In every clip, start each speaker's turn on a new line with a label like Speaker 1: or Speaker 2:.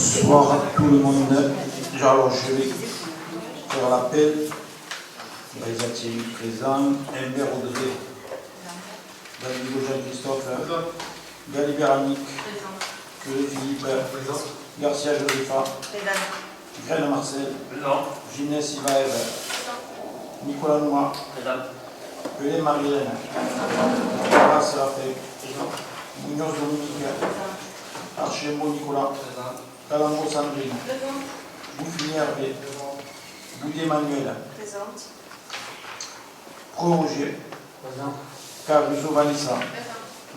Speaker 1: Bonsoir à tout le monde. Alors, je vais faire l'appel. Reza Thierry présent. Humbert Audrey. David Jean-Christophe. Galibert Annick. Curé Philippe. Garcia Josepha. Graine Marcel. Ginès Ivaev. Nicolas Noir. Pelé Marie-Hélène. Nicolas Serafé. Munoz Dominique. Archembault Nicolas. Calambo Sandrine. Bouffini Hervé. Boudet Manuel. Pro Roger. Caruso Vanessa.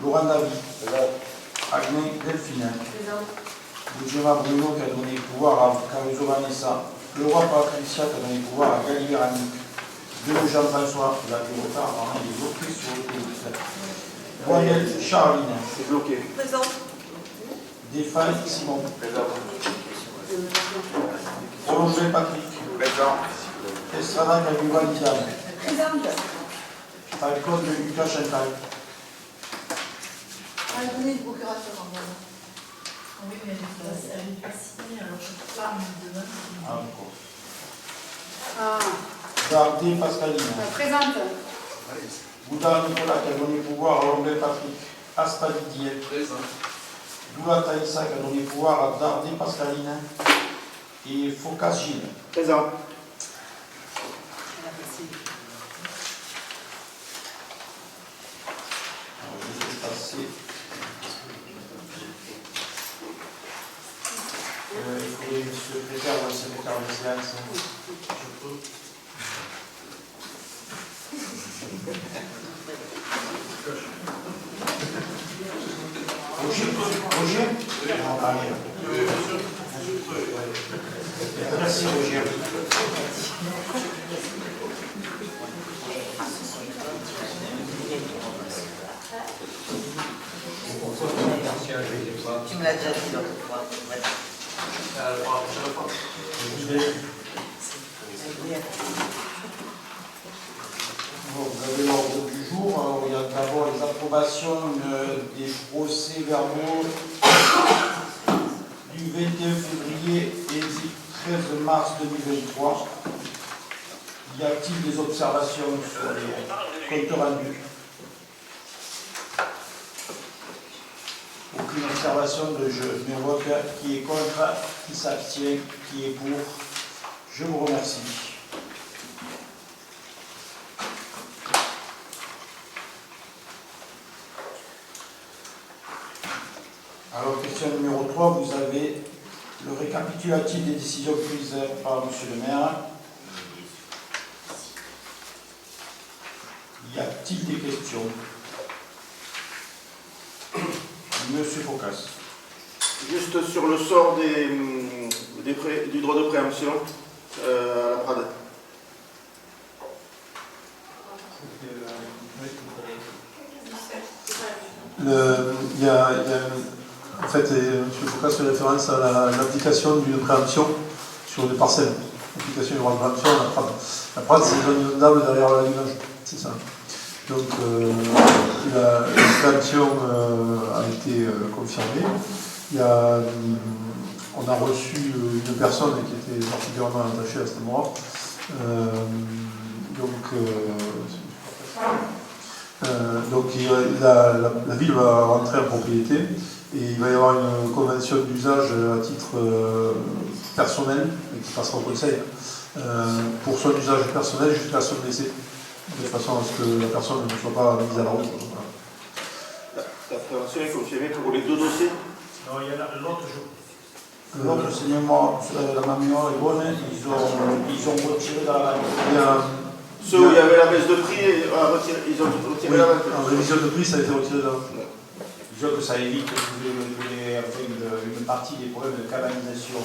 Speaker 1: Laurent David. Agnès Delphine. Boudjema Bruno qui a donné le pouvoir à Caruso Vanessa. Le roi Patricia qui a donné le pouvoir à Galibert Annick. De Jean-François, il a du retard, apparemment il est bloqué sur le téléphone. Boyel Charline.
Speaker 2: C'est bloqué.
Speaker 3: Présent.
Speaker 1: Défaille Simon. Prolongé Patrick.
Speaker 2: Présent.
Speaker 1: Estrada Kaguva Lidiane.
Speaker 3: Présente.
Speaker 1: Falcon de Lucas Chantal.
Speaker 3: On va donner une procuration normalement.
Speaker 4: Oui, mais elle n'est pas signée, alors je ne peux pas me demander.
Speaker 1: Ah, d'accord.
Speaker 3: Ah,
Speaker 1: Dardé Pascaline.
Speaker 3: présente.
Speaker 1: Bouddha Nicolas qui a donné pouvoir à Lomblé Patrick. Asta Didier.
Speaker 2: Présent.
Speaker 1: Doula Taïssa qui a donné pouvoir à Dardé Pascaline. Et Focas Gilles.
Speaker 2: Présent.
Speaker 1: Alors, je vais passer. Il faudrait le secrétaire ou le secrétaire de séance. Je peux. Roger? Non, allez. Merci Roger.
Speaker 5: Tu me l'as déjà dit l'autre fois.
Speaker 1: Bon, vous avez l'ordre du jour. Alors, il y a d'abord les approbations des procès-verbaux du 21 février et du 13 mars 2023. Y a-t-il des observations sur les comptes rendus? Aucune observation de jeu. Je vote qui est contre, qui s'abstient, qui est pour. Je vous remercie. Alors, question numéro 3, vous avez le récapitulatif des décisions prises par M. le maire. Y a-t-il des questions? Monsieur Focas.
Speaker 2: Juste sur le sort du droit de préemption à la Prade.
Speaker 6: En fait, M. Focas fait référence à l'application d'une préemption sur des parcelles. L'application du droit de préemption à la Prade. La Prade, c'est une zone inondable derrière la Lagrange, c'est ça. Donc, la préemption a été confirmée. On a reçu une personne qui était particulièrement attachée à ce moment. La ville va rentrer en propriété et il va y avoir une convention d'usage à titre personnel et qui passera au conseil pour son usage personnel jusqu'à son décès, de façon à ce que la personne ne soit pas mise à la route. Voilà.
Speaker 2: La prévention est confirmée pour les deux dossiers.
Speaker 1: Non, il y en a l'autre jour. L'autre, c'est mémoire, la mémoire est bonne, ils ont retiré dans la vente.
Speaker 2: Ceux où il y avait la baisse de prix, ils ont retiré la vente.
Speaker 6: En révision de prix, ça a été retiré de la vente.
Speaker 1: Disons que ça évite une partie des problèmes de canalisation.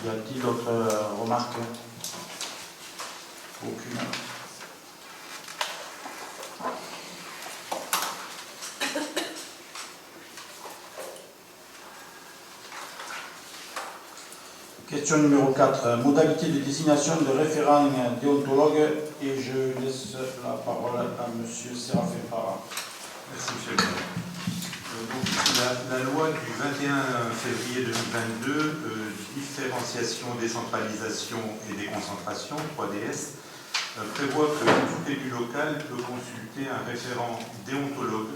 Speaker 1: Y a-t-il d'autres remarques? Aucune. Question numéro 4. Modalité de désignation de référent déontologue. Et je laisse la parole à M. Séraphin Farah.
Speaker 5: Merci, monsieur le maire. La loi du 21 février 2022, différenciation, décentralisation et déconcentration, 3DS, prévoit que tout élu local peut consulter un référent déontologue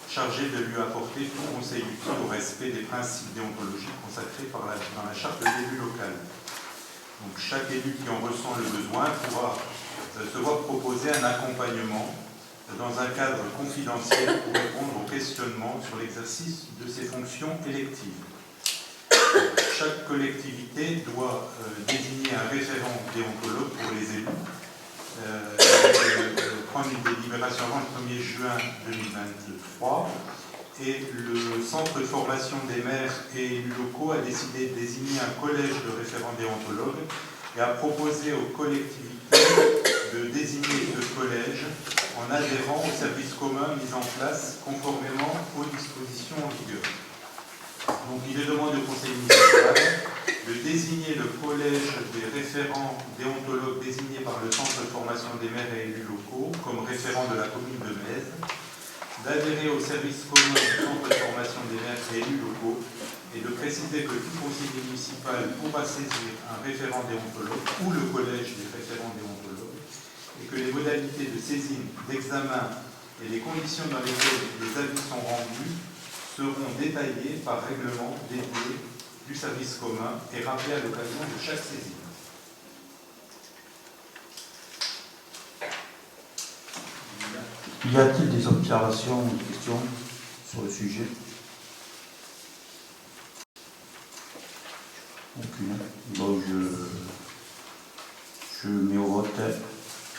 Speaker 5: chargé de lui apporter tout conseil utile au respect des principes déontologiques consacrés dans la charte de l'élu local. Donc chaque élu qui en ressent le besoin pourra se voir proposer un accompagnement dans un cadre confidentiel pour répondre aux questionnements sur l'exercice de ses fonctions électives. Chaque collectivité doit désigner un référent déontologue pour les élus, prendre une délibération avant le 1er juin 2023, et le centre de formation des maires et élus locaux a décidé de désigner un collège de référents déontologues et a proposé aux collectivités de désigner ce collège en adhérant au service commun mis en place conformément aux dispositions en vigueur. Donc il est demandé au conseil municipal de désigner le collège des référents déontologues désignés par le centre de formation des maires et élus locaux comme référent de la commune de Metz, d'adhérer au service commun du centre de formation des maires et élus locaux et de préciser que tout conseiller municipal pourra saisir un référent déontologue ou le collège des référents déontologues et que les modalités de saisine, d'examen et les conditions dans lesquelles les avis sont rendus seront détaillées par règlement dédié du service commun et rappelés à l'occasion de chaque saisine.
Speaker 1: Y a-t-il des observations ou des questions sur le sujet? Aucune. Bon, je mets au vote.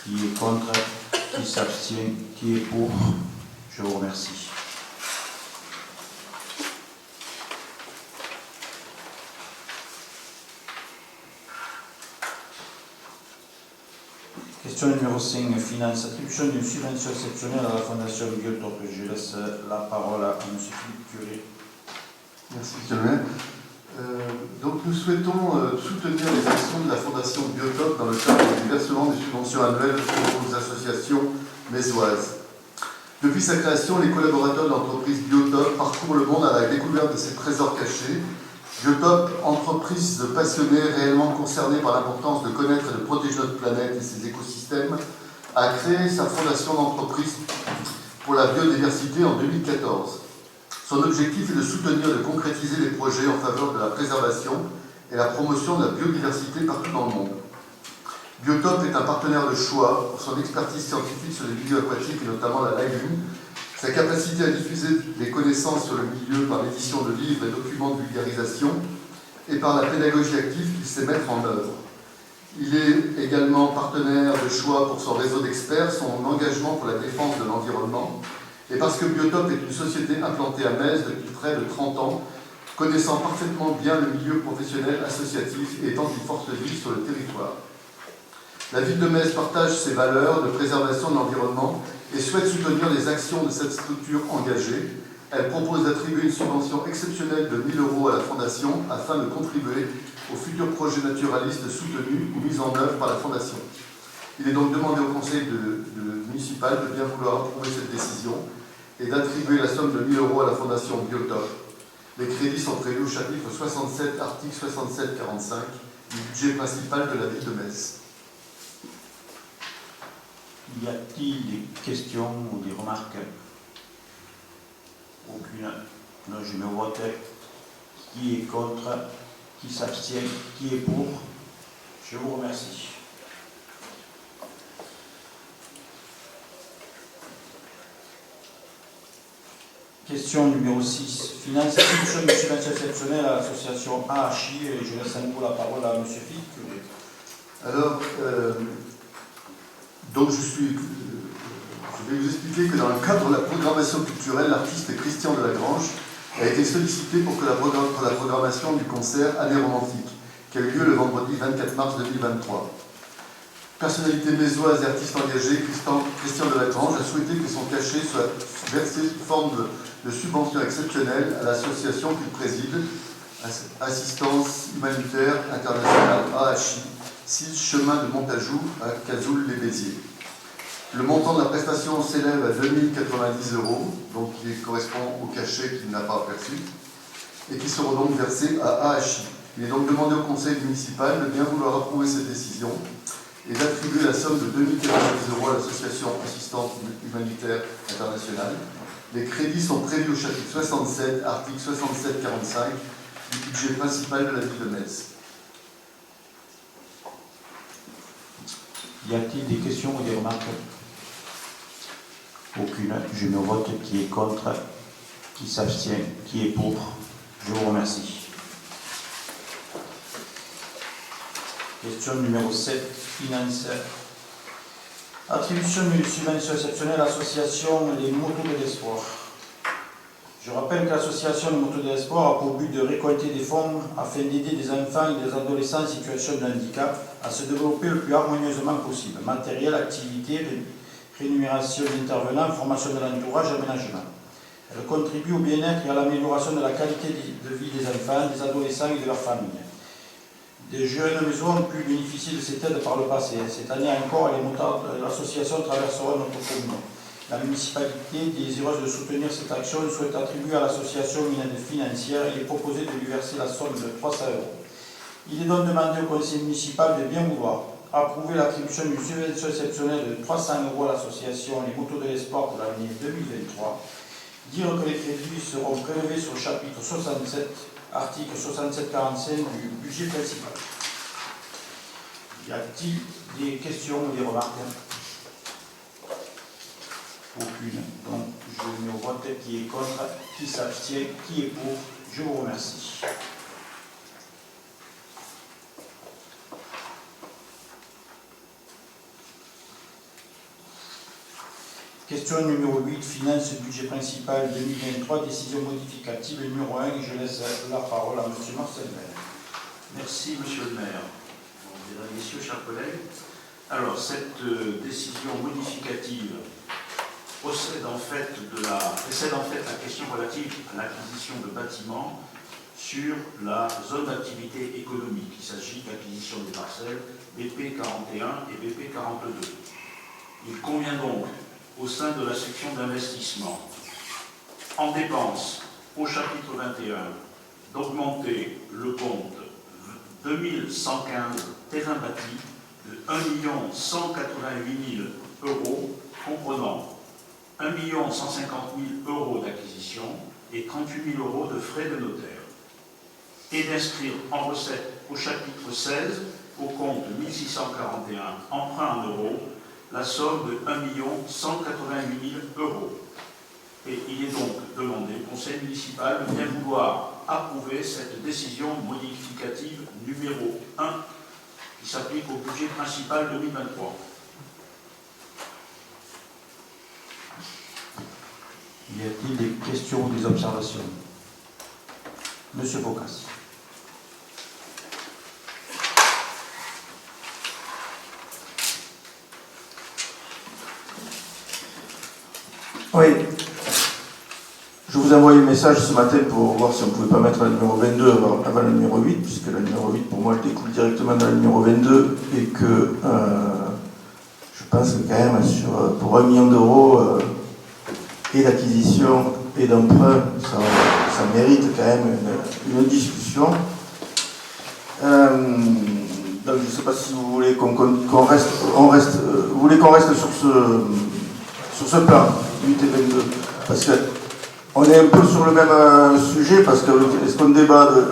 Speaker 1: Qui est contre? Qui s'abstient? Qui est pour? Je vous remercie. Question numéro 5, finance. Attribution d'une subvention exceptionnelle à la Fondation Biotop. Je laisse la parole à M. Philippe Curé.
Speaker 7: Merci, monsieur le maire. Donc nous souhaitons soutenir les actions de la Fondation Biotop dans le cadre du versement des subventions annuelles aux associations mésoises. Depuis sa création, les collaborateurs de l'entreprise Biotop parcourent le monde à la découverte de ses trésors cachés. Biotop, entreprise de passionnés réellement concernés par l'importance de connaître et de protéger notre planète et ses écosystèmes, a créé sa fondation d'entreprise pour la biodiversité en 2014. Son objectif est de soutenir et de concrétiser les projets en faveur de la préservation et la promotion de la biodiversité partout dans le monde. Biotop est un partenaire de choix pour son expertise scientifique sur les milieux aquatiques et notamment la lagune, sa capacité à diffuser des connaissances sur le milieu par l'édition de livres et documents de vulgarisation et par la pédagogie active qu'il sait mettre en œuvre. Il est également partenaire de choix pour son réseau d'experts, son engagement pour la défense de l'environnement, et parce que Biotop est une société implantée à Metz depuis près de 30 ans, connaissant parfaitement bien le milieu professionnel associatif et étant une force vive sur le territoire. La ville de Metz partage ses valeurs de préservation de l'environnement et souhaite soutenir les actions de cette structure engagée. Elle propose d'attribuer une subvention exceptionnelle de 1 000 € à la Fondation afin de contribuer aux futurs projets naturalistes soutenus ou mis en œuvre par la Fondation. Il est donc demandé au Conseil municipal de bien vouloir approuver cette décision et d'attribuer la somme de 1 000 € à la Fondation Biotop. Les crédits sont prévus au chapitre 67, article 67-45 du budget principal de la ville de Metz.
Speaker 1: Y a-t-il des questions ou des remarques? Aucune. Non, je me vote. Qui est contre? Qui s'abstient? Qui est pour? Je vous remercie. Question numéro 6. Finance attribution de subvention exceptionnelle à l'association AHI. Et je laisse à nouveau la parole à M. Philippe Curé.
Speaker 7: Alors, donc je vais vous expliquer que dans le cadre de la programmation culturelle, l'artiste Christian Delagrange a été sollicité pour la programmation du concert Année romantique, qui a eu lieu le vendredi 24 mars 2023. Personnalité mésoise et artiste engagé, Christian Delagrange a souhaité que son cachet soit versé sous forme de subvention exceptionnelle à l'association qu'il préside, Assistance Humanitaire Internationale AHI, 6 chemin de Montajou à Cazoul-les-Béziers. Le montant de la prestation s'élève à 2090 €, donc qui correspond au cachet qu'il n'a pas perçu, et qui seront donc versés à AHI. Il est donc demandé au conseil municipal de bien vouloir approuver cette décision et d'attribuer la somme de 2090 € à l'association assistante humanitaire internationale. Les crédits sont prévus au chapitre 67, article 67-45 du budget principal de la ville de Metz.
Speaker 1: Y a-t-il des questions ou des remarques? Aucune. Je me vote qui est contre, qui s'abstient, qui est pour. Je vous remercie. Question numéro 7, finance. Attribution d'une subvention exceptionnelle à l'association Les Motos de l'Espoir. Je rappelle que l'association Les Motos de l'Espoir a pour but de récolter des fonds afin d'aider des enfants et des adolescents en situation de handicap à se développer le plus harmonieusement possible. Matériel, activité, rémunération d'intervenants, formation de l'entourage, aménagement. Elle contribue au bien-être et à l'amélioration de la qualité de vie des enfants, des adolescents et de leurs familles. Des jeunes maisons ont pu bénéficier de cette aide par le passé. Cette année encore, l'association traversera notre commune. La municipalité, désireuse de soutenir cette action, souhaite attribuer à l'association une aide financière et est proposé de lui verser la somme de 300 €. Il est donc demandé au conseil municipal de bien vouloir approuver l'attribution d'une subvention exceptionnelle de 300 € à l'association Les Motos de l'Espoir pour l'année 2023. Dire que les crédits seront prélevés sur le chapitre 67, article 67-45 du budget principal. Y a-t-il des questions ou des remarques? Aucune. Donc, je me vote qui est contre, qui s'abstient, qui est pour. Je vous remercie. Question numéro 8, finance budget principal 2023, décision modificative numéro 1. Je laisse la parole à M. Marcel Maire.
Speaker 8: Merci, Monsieur le maire. Mesdames et Messieurs, chers collègues. Alors, cette décision modificative précède en fait la question relative à l'acquisition de bâtiments sur la zone d'activité économique. Il s'agit d'acquisition des parcelles BP 41 et BP 42. Il convient donc, au sein de la section d'investissement, en dépenses, au chapitre 21, d'augmenter le compte 2115 terrains bâtis de 1 188 000 €, comprenant 1 150 000 € d'acquisition et 38 000 € de frais de notaire, et d'inscrire en recette au chapitre 16, au compte 1641, emprunt en euros, la somme de 1 188 000 €. Et il est donc demandé au conseil municipal de bien vouloir approuver cette décision modificative numéro 1 qui s'applique au budget principal 2023.
Speaker 1: Y a-t-il des questions ou des observations? Monsieur Bocas.
Speaker 6: Oui. Je vous ai envoyé un message ce matin pour voir si on ne pouvait pas mettre la numéro 22 avant la numéro 8, puisque la numéro 8, pour moi, elle découle directement de la numéro 22, et que je pense que quand même, pour 1 million d'euros, et d'acquisition et d'emprunt, ça mérite quand même une discussion. Donc je ne sais pas si vous voulez qu'on reste, vous voulez qu'on reste sur ce plan, 8 et 22, parce que on est un peu sur le même sujet, parce que est-ce qu'on débat de...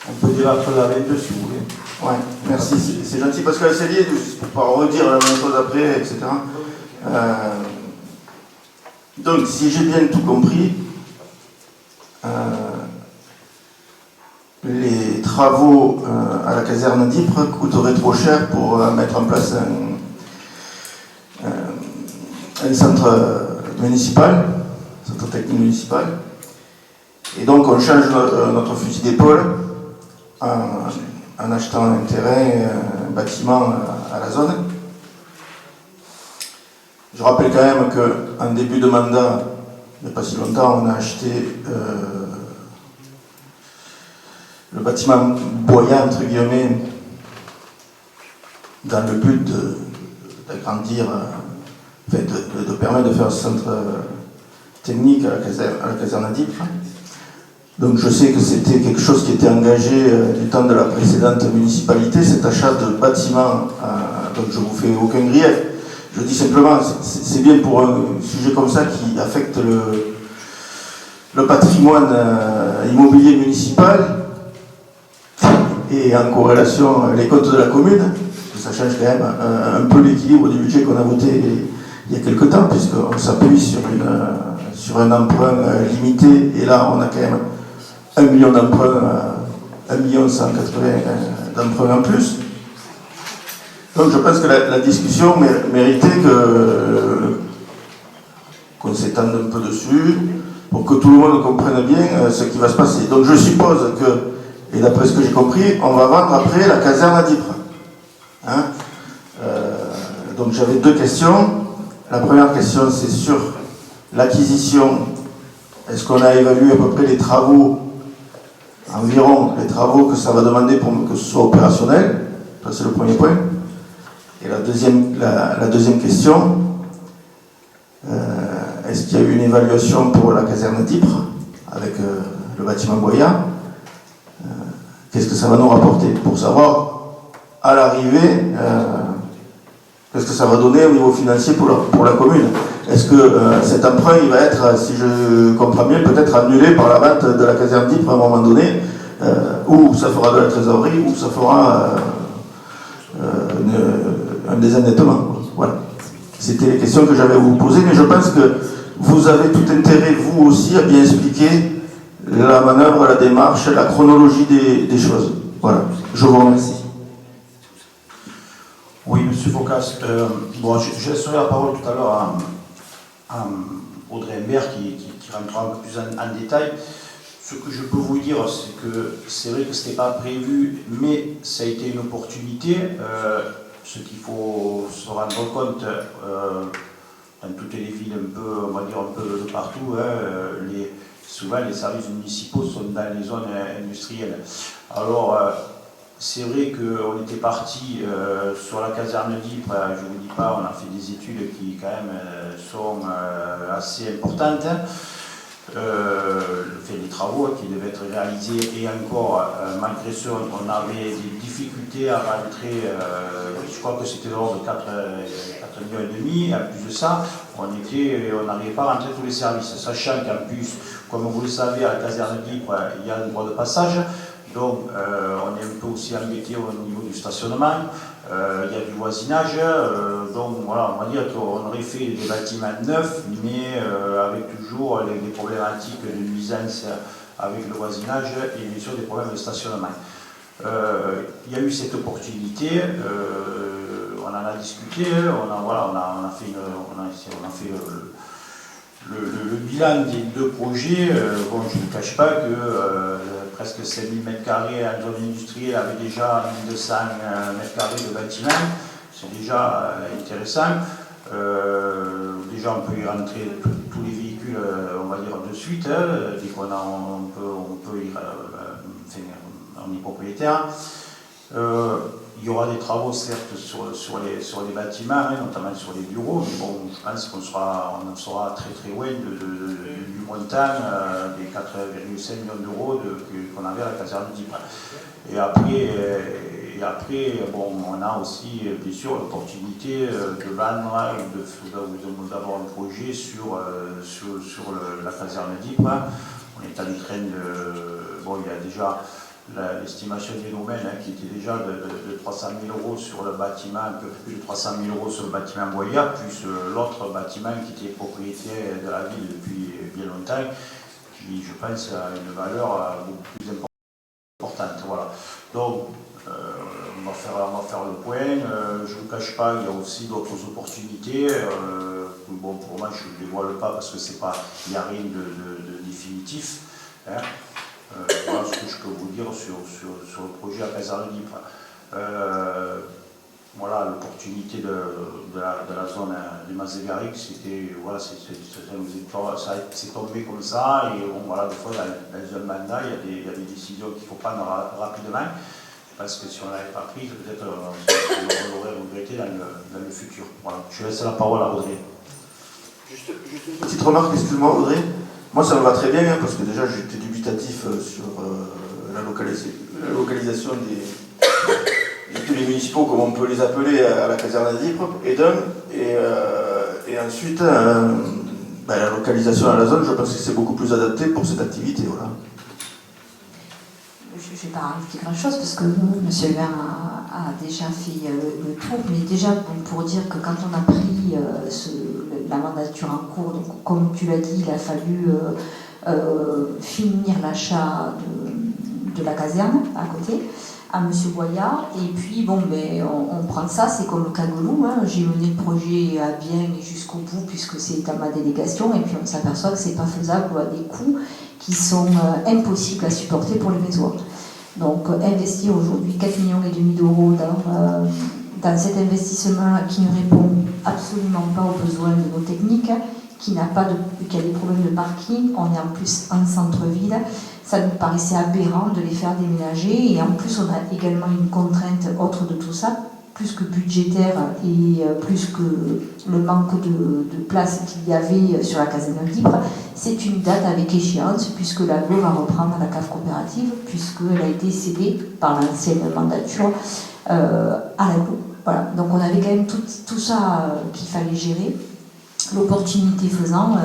Speaker 1: On peut débattre la 22 si vous voulez.
Speaker 6: Ouais, merci, c'est gentil, parce que c'est lié, juste pour pouvoir redire la même chose après, etc. Donc, si j'ai bien tout compris, les travaux à la caserne d'Ypres coûteraient trop cher pour mettre en place un centre municipal, centre technique municipal. Et donc, on change notre fusil d'épaule en achetant un terrain, un bâtiment à la zone. Je rappelle quand même qu'en début de mandat, il n'y a pas si longtemps, on a acheté le bâtiment Boya, entre guillemets,
Speaker 1: dans le but d'agrandir, de permettre de faire un centre technique à la caserne d'Ypres. Donc je sais que c'était quelque chose qui était engagé du temps de la précédente municipalité, cet achat de bâtiments, donc je ne vous fais aucun grief. Je dis simplement, c'est bien pour un sujet comme ça qui affecte le patrimoine immobilier municipal et en corrélation les comptes de la commune, que ça change quand même un peu l'équilibre du budget qu'on a voté il y a quelque temps, puisqu'on s'appuie sur un emprunt limité, et là on a quand même 1 million d'emprunts, 1 180 000 d'emprunts en plus. Donc je pense que la discussion méritait qu'on s'étende un peu dessus, pour que tout le monde comprenne bien ce qui va se passer. Donc je suppose que, et d'après ce que j'ai compris, on va vendre après la caserne à d'Ypres. Hein, donc j'avais 2 questions. La première question, c'est sur l'acquisition. Est-ce qu'on a évalué à peu près les travaux, environ les travaux que ça va demander pour que ce soit opérationnel? Ça, c'est le premier point. Et la deuxième question, est-ce qu'il y a eu une évaluation pour la caserne d'Ypres avec le bâtiment Boyard? Qu'est-ce que ça va nous rapporter pour savoir à l'arrivée qu'est-ce que ça va donner au niveau financier pour la commune? Est-ce que cet emprunt il va être, si je comprends bien, peut-être annulé par la vente de la caserne d'Ypres à un moment donné, ou ça fera de la trésorerie, ou ça fera un désendettement. Voilà. C'était les questions que j'avais à vous poser, mais je pense que vous avez tout intérêt, vous aussi, à bien expliquer la manœuvre, la démarche, la chronologie des choses. Voilà. Je vous remercie.
Speaker 9: Oui, M. Focas. Bon, je laisserai la parole tout à l'heure à Audrey Imbert qui rentrera un peu plus en détail. Ce que je peux vous dire, c'est que c'est vrai que ce n'était pas prévu, mais ça a été une opportunité. Ce qu'il faut se rendre compte, dans toutes les villes, un peu, on va dire un peu de partout, souvent les services municipaux sont dans les zones industrielles. Alors, c'est vrai qu'on était parti sur la caserne d'Ypres, je ne vous dis pas, on a fait des études qui quand même sont assez importantes. Fait des travaux qui devaient être réalisés et encore, malgré ça, on avait des difficultés à rentrer, je crois que c'était de l'ordre de 4,5 millions. En plus de ça, on n'arrivait pas à rentrer tous les services, sachant qu'en plus, comme vous le savez, à la caserne d'Ypres, il y a un droit de passage. Donc, on est un peu aussi embêté au niveau du stationnement. Il y a du voisinage. Donc, voilà, on va dire qu'on aurait fait des bâtiments neufs, mais avec toujours les problématiques de nuisance avec le voisinage et bien sûr des problèmes de stationnement. Il y a eu cette opportunité. On en a discuté. On a fait le bilan des 2 projets. Bon, je ne vous cache pas que presque 5000 m² en zone industrielle avec déjà 1200 m² de bâtiment, c'est déjà intéressant. Déjà, on peut y rentrer tous les véhicules, on va dire, de suite, dès qu'on on est propriétaire. Il y aura des travaux, certes, sur les bâtiments, notamment sur les bureaux, mais bon, je pense qu'on sera très très loin du montant des 4,5 millions d'euros qu'on avait à la caserne d'Ypres. Et après, bon, on a aussi, bien sûr, l'opportunité de vendre ou d'avoir un projet sur la caserne d'Ypres. On est en train de... Bon, il y a déjà l'estimation du domaine qui était déjà de 300 000 euros sur le bâtiment, un peu plus de 300 000 euros sur le bâtiment Boyard, plus l'autre bâtiment qui était propriété de la ville depuis bien longtemps, qui, je pense, a une valeur beaucoup plus importante. Voilà. Donc, on va faire le point. Je ne vous cache pas, il y a aussi d'autres opportunités. Bon, pour moi, je ne les dévoile pas parce que il n'y a rien de définitif. Hein. Voilà ce que je peux vous dire sur le projet à caserne d'Ypres. Voilà, l'opportunité de la zone des Mazégariques, c'était, voilà, c'est tombé comme ça, et bon, voilà, des fois, dans un mandat, il y a des décisions qu'il faut prendre rapidement. parce que si on n'avait pas pris, peut-être on l'aurait regretté dans le futur. Voilà. Je laisse la parole à Audrey.
Speaker 2: Juste une petite remarque, excuse-moi Audrey. Moi ça me va très bien, hein, parce que déjà j'étais dubitatif sur la localisation des les municipaux, comme on peut les appeler, à la caserne d'Ypres, et ensuite la localisation à la zone, je pense que c'est beaucoup plus adapté pour cette activité. Voilà.
Speaker 10: Je ne vais pas rajouter grand-chose parce que monsieur le maire a déjà fait le tour, mais déjà pour dire que quand on a pris la mandature en cours, donc, comme tu l'as dit, il a fallu finir l'achat de la caserne à côté, à monsieur Boyard, et puis on prend ça, c'est comme le Cagoulou, hein. J'ai mené le projet à bien et jusqu'au bout puisque c'est à ma délégation, et puis on s'aperçoit que c'est pas faisable à des coûts qui sont impossibles à supporter pour les Mésois. Donc investir aujourd'hui 4,5 millions d'euros dans cet investissement qui ne répond absolument pas aux besoins de nos techniques, qui a des problèmes de parking, on est en plus en centre-ville, ça nous paraissait aberrant de les faire déménager, et en plus on a également une contrainte autre de tout ça, plus que budgétaire et plus que le manque de place qu'il y avait sur la caserne d'Ypres, c'est une date avec échéance, puisque l'agglo va reprendre la cave coopérative, puisqu'elle a été cédée par l'ancienne mandature à l'agglo. Voilà. Donc on avait quand même tout ça qu'il fallait gérer. L'opportunité faisant,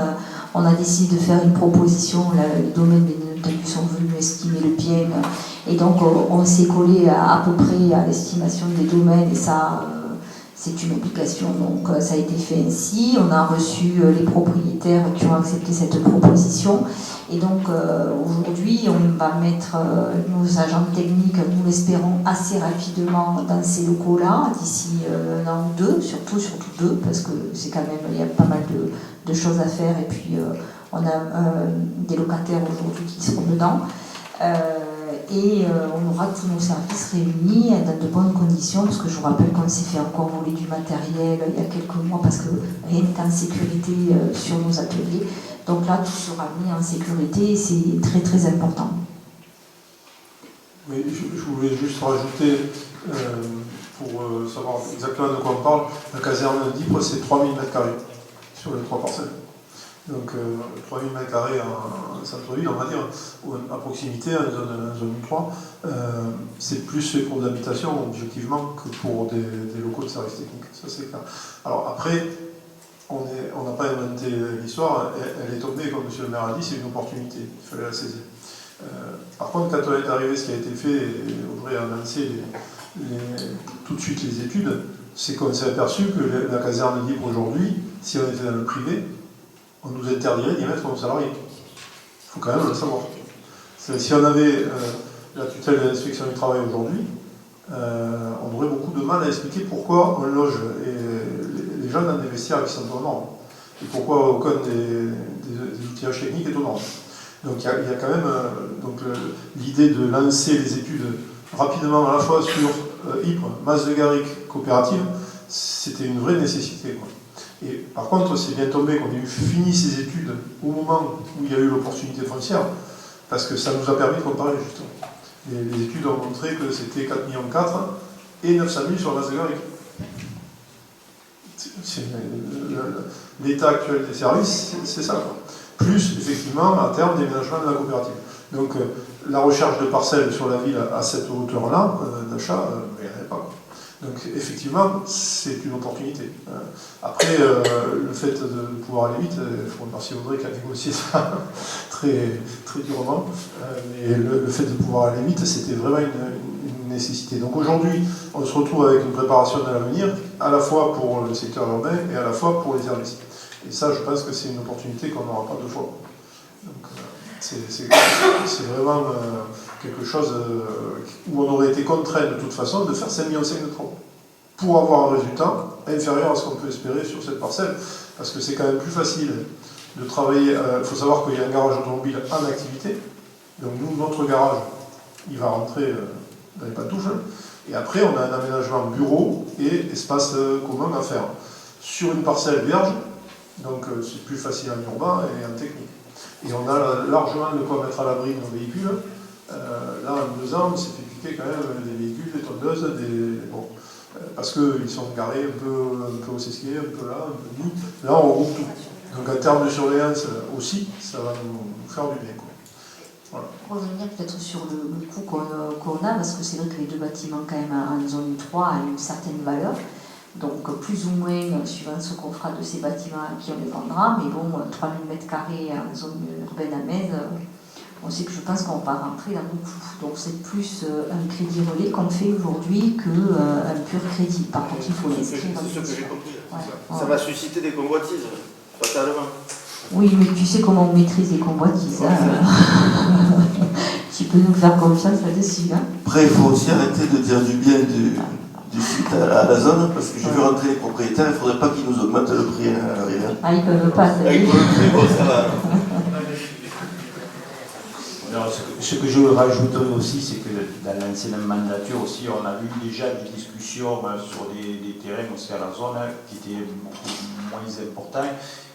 Speaker 10: on a décidé de faire une proposition, les domaines des sont venus estimer le bien, et donc on s'est collé à peu près à l'estimation des domaines, et ça c'est une obligation, donc ça a été fait ainsi. On a reçu les propriétaires qui ont accepté cette proposition, et donc aujourd'hui on va mettre nos agents techniques, nous l'espérons assez rapidement, dans ces locaux-là, d'ici un an ou deux, surtout deux, parce que c'est quand même, il y a pas mal de choses à faire, et puis on a des locataires aujourd'hui qui seront dedans. Et on aura tous nos services réunis dans de bonnes conditions, parce que je vous rappelle qu'on s'est fait encore voler du matériel il y a quelques mois, parce que rien n'est en sécurité sur nos ateliers. Donc là, tout sera mis en sécurité, et c'est très très important.
Speaker 6: Oui, je voulais juste rajouter, pour savoir exactement de quoi on parle, la caserne d'Ypres, c'est 3000 m² sur les 3 parcelles. Donc 3000 m² en centre-ville, on va dire, ou à proximité, en zone 3, c'est plus fait pour de l'habitation, objectivement, que pour des locaux de services techniques, ça c'est clair. Alors après, on n'a pas inventé l'histoire, elle est tombée, comme monsieur le maire a dit, c'est une opportunité, il fallait la saisir. Par contre, quand on est arrivé, ce qui a été fait, et Audrey a lancé tout de suite les études, c'est qu'on s'est aperçu que la caserne d'Ypres aujourd'hui, si on était dans le privé, on nous interdirait d'y mettre comme salarié. Il faut quand même le savoir. Si on avait la tutelle de l'inspection du travail aujourd'hui, on aurait beaucoup de mal à expliquer pourquoi on loge les gens dans des vestiaires qui sont aux normes, et pourquoi aucun des outillages techniques est aux normes. Donc il y a quand même l'idée de lancer les études rapidement, à la fois sur Ypres, Mas de Garric, coopérative, c'était une vraie nécessité, quoi. Et par contre, c'est bien tombé qu'on ait eu fini ces études au moment où il y a eu l'opportunité foncière, parce que ça nous a permis de comparer, justement. Les études ont montré que c'était 4,4 millions et 900 000 sur la base de Garric. L'état actuel des services, c'est ça, quoi. Plus, effectivement, à terme, déménagement de la coopérative. Donc, la recherche de parcelles sur la ville à cette hauteur-là, d'achat, il n'y en avait pas, quoi. Donc effectivement, c'est une opportunité. Après, le fait de pouvoir aller vite, il faut remercier Audrey qui a négocié ça très, très durement, mais le fait de pouvoir aller vite, c'était vraiment une nécessité. Donc aujourd'hui, on se retrouve avec une préparation de l'avenir, à la fois pour le secteur urbain et à la fois pour les services. Et ça, je pense que c'est une opportunité qu'on n'aura pas deux fois. Donc, c'est vraiment quelque chose où on aurait été contraint de toute façon de faire 5,5 millions de travaux pour avoir un résultat inférieur à ce qu'on peut espérer sur cette parcelle, parce que c'est quand même plus facile de travailler. Il faut savoir qu'il y a un garage automobile en activité, donc nous, notre garage, il va rentrer dans les patouches, et après on a un aménagement bureau et espace commun à faire sur une parcelle vierge, donc c'est plus facile en urbain et en technique. Et on a largement de quoi mettre à l'abri nos véhicules. Là, en 2 ans, on s'est fait éviter quand même des véhicules, des tondeuses, parce qu'ils sont garés un peu au sesquier, un peu là, un peu nu. Là, on regroupe tout. Donc en termes de surveillance aussi, ça va nous faire du bien. Voilà.
Speaker 10: Revenir peut-être sur le coût qu'on a, parce que c'est vrai que les deux bâtiments quand même en zone 3 ont une certaine valeur. Donc plus ou moins, suivant ce qu'on fera de ces bâtiments à qui on les vendra, mais bon, 3000 m² en zone urbaine à Metz, on sait que je pense qu'on va rentrer dans beaucoup. Donc c'est plus un crédit relais qu'on fait aujourd'hui qu'un pur crédit. Par contre, il faut l'inscrire.
Speaker 2: C'est ce que j'ai compris.
Speaker 10: Ouais.
Speaker 2: Ça va susciter des convoitises, fatalement.
Speaker 10: Oui, mais tu sais comment on maîtrise les convoitises. Hein. Tu peux nous faire confiance là-dessus. Hein.
Speaker 2: Après, il faut aussi arrêter de dire du bien du site à la zone, parce que j'ai vu rentrer les propriétaires, il ne faudrait pas qu'ils nous augmentent le prix à l'arrivée.
Speaker 10: Ah, ils ne peuvent pas, ça.
Speaker 2: Ils peuvent, bon, ça va.
Speaker 9: Alors, ce que je rajoute aussi, c'est que dans l'ancienne mandature aussi, on a eu déjà des discussions sur des terrains aussi à la zone qui étaient beaucoup moins importants.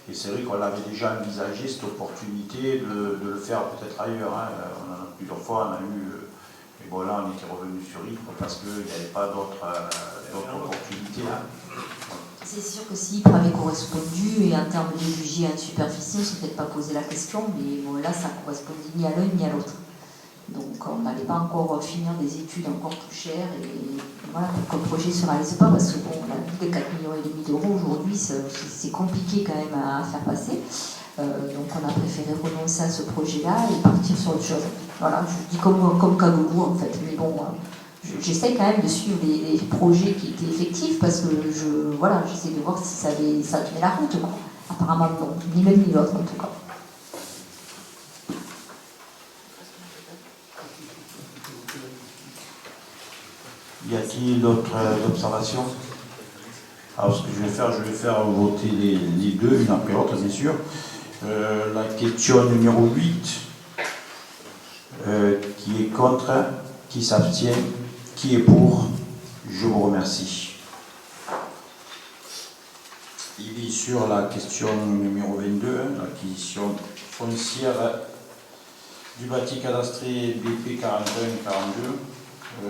Speaker 9: Et c'est vrai qu'on avait déjà envisagé cette opportunité de le faire peut-être ailleurs. Hein. On en a plusieurs fois, on a eu. Et bon, là, on était revenu sur Ypres parce qu'il n'y avait pas d'autres opportunités. Hein.
Speaker 10: C'est sûr que si Ypres avait correspondu, et en termes de budget en superficie, on ne s'est peut-être pas posé la question, mais bon, là, ça ne correspondait ni à l'un ni à l'autre. Donc, on n'allait pas encore finir des études encore plus chères, et voilà, comme projet ne se réalise pas, parce que bon, la vie de 4,5 millions d'euros aujourd'hui, c'est compliqué quand même à faire passer. Donc, on a préféré renoncer à ce projet-là et partir sur autre chose. Voilà, je dis comme Kagoulou, en fait, mais bon... J'essaie quand même de suivre les projets qui étaient effectifs parce que j'essaie de voir si ça tenait la route. Quoi. Apparemment non, ni l'un ni l'autre en tout cas.
Speaker 9: Y a-t-il d'autres observations? Alors ce que je vais faire voter les deux, une après l'autre bien sûr. La question numéro 8, qui est contre, qui s'abstient? Qui est pour? Je vous remercie. Il est sur la question numéro 22, l'acquisition foncière du bâti cadastré BP 41-42.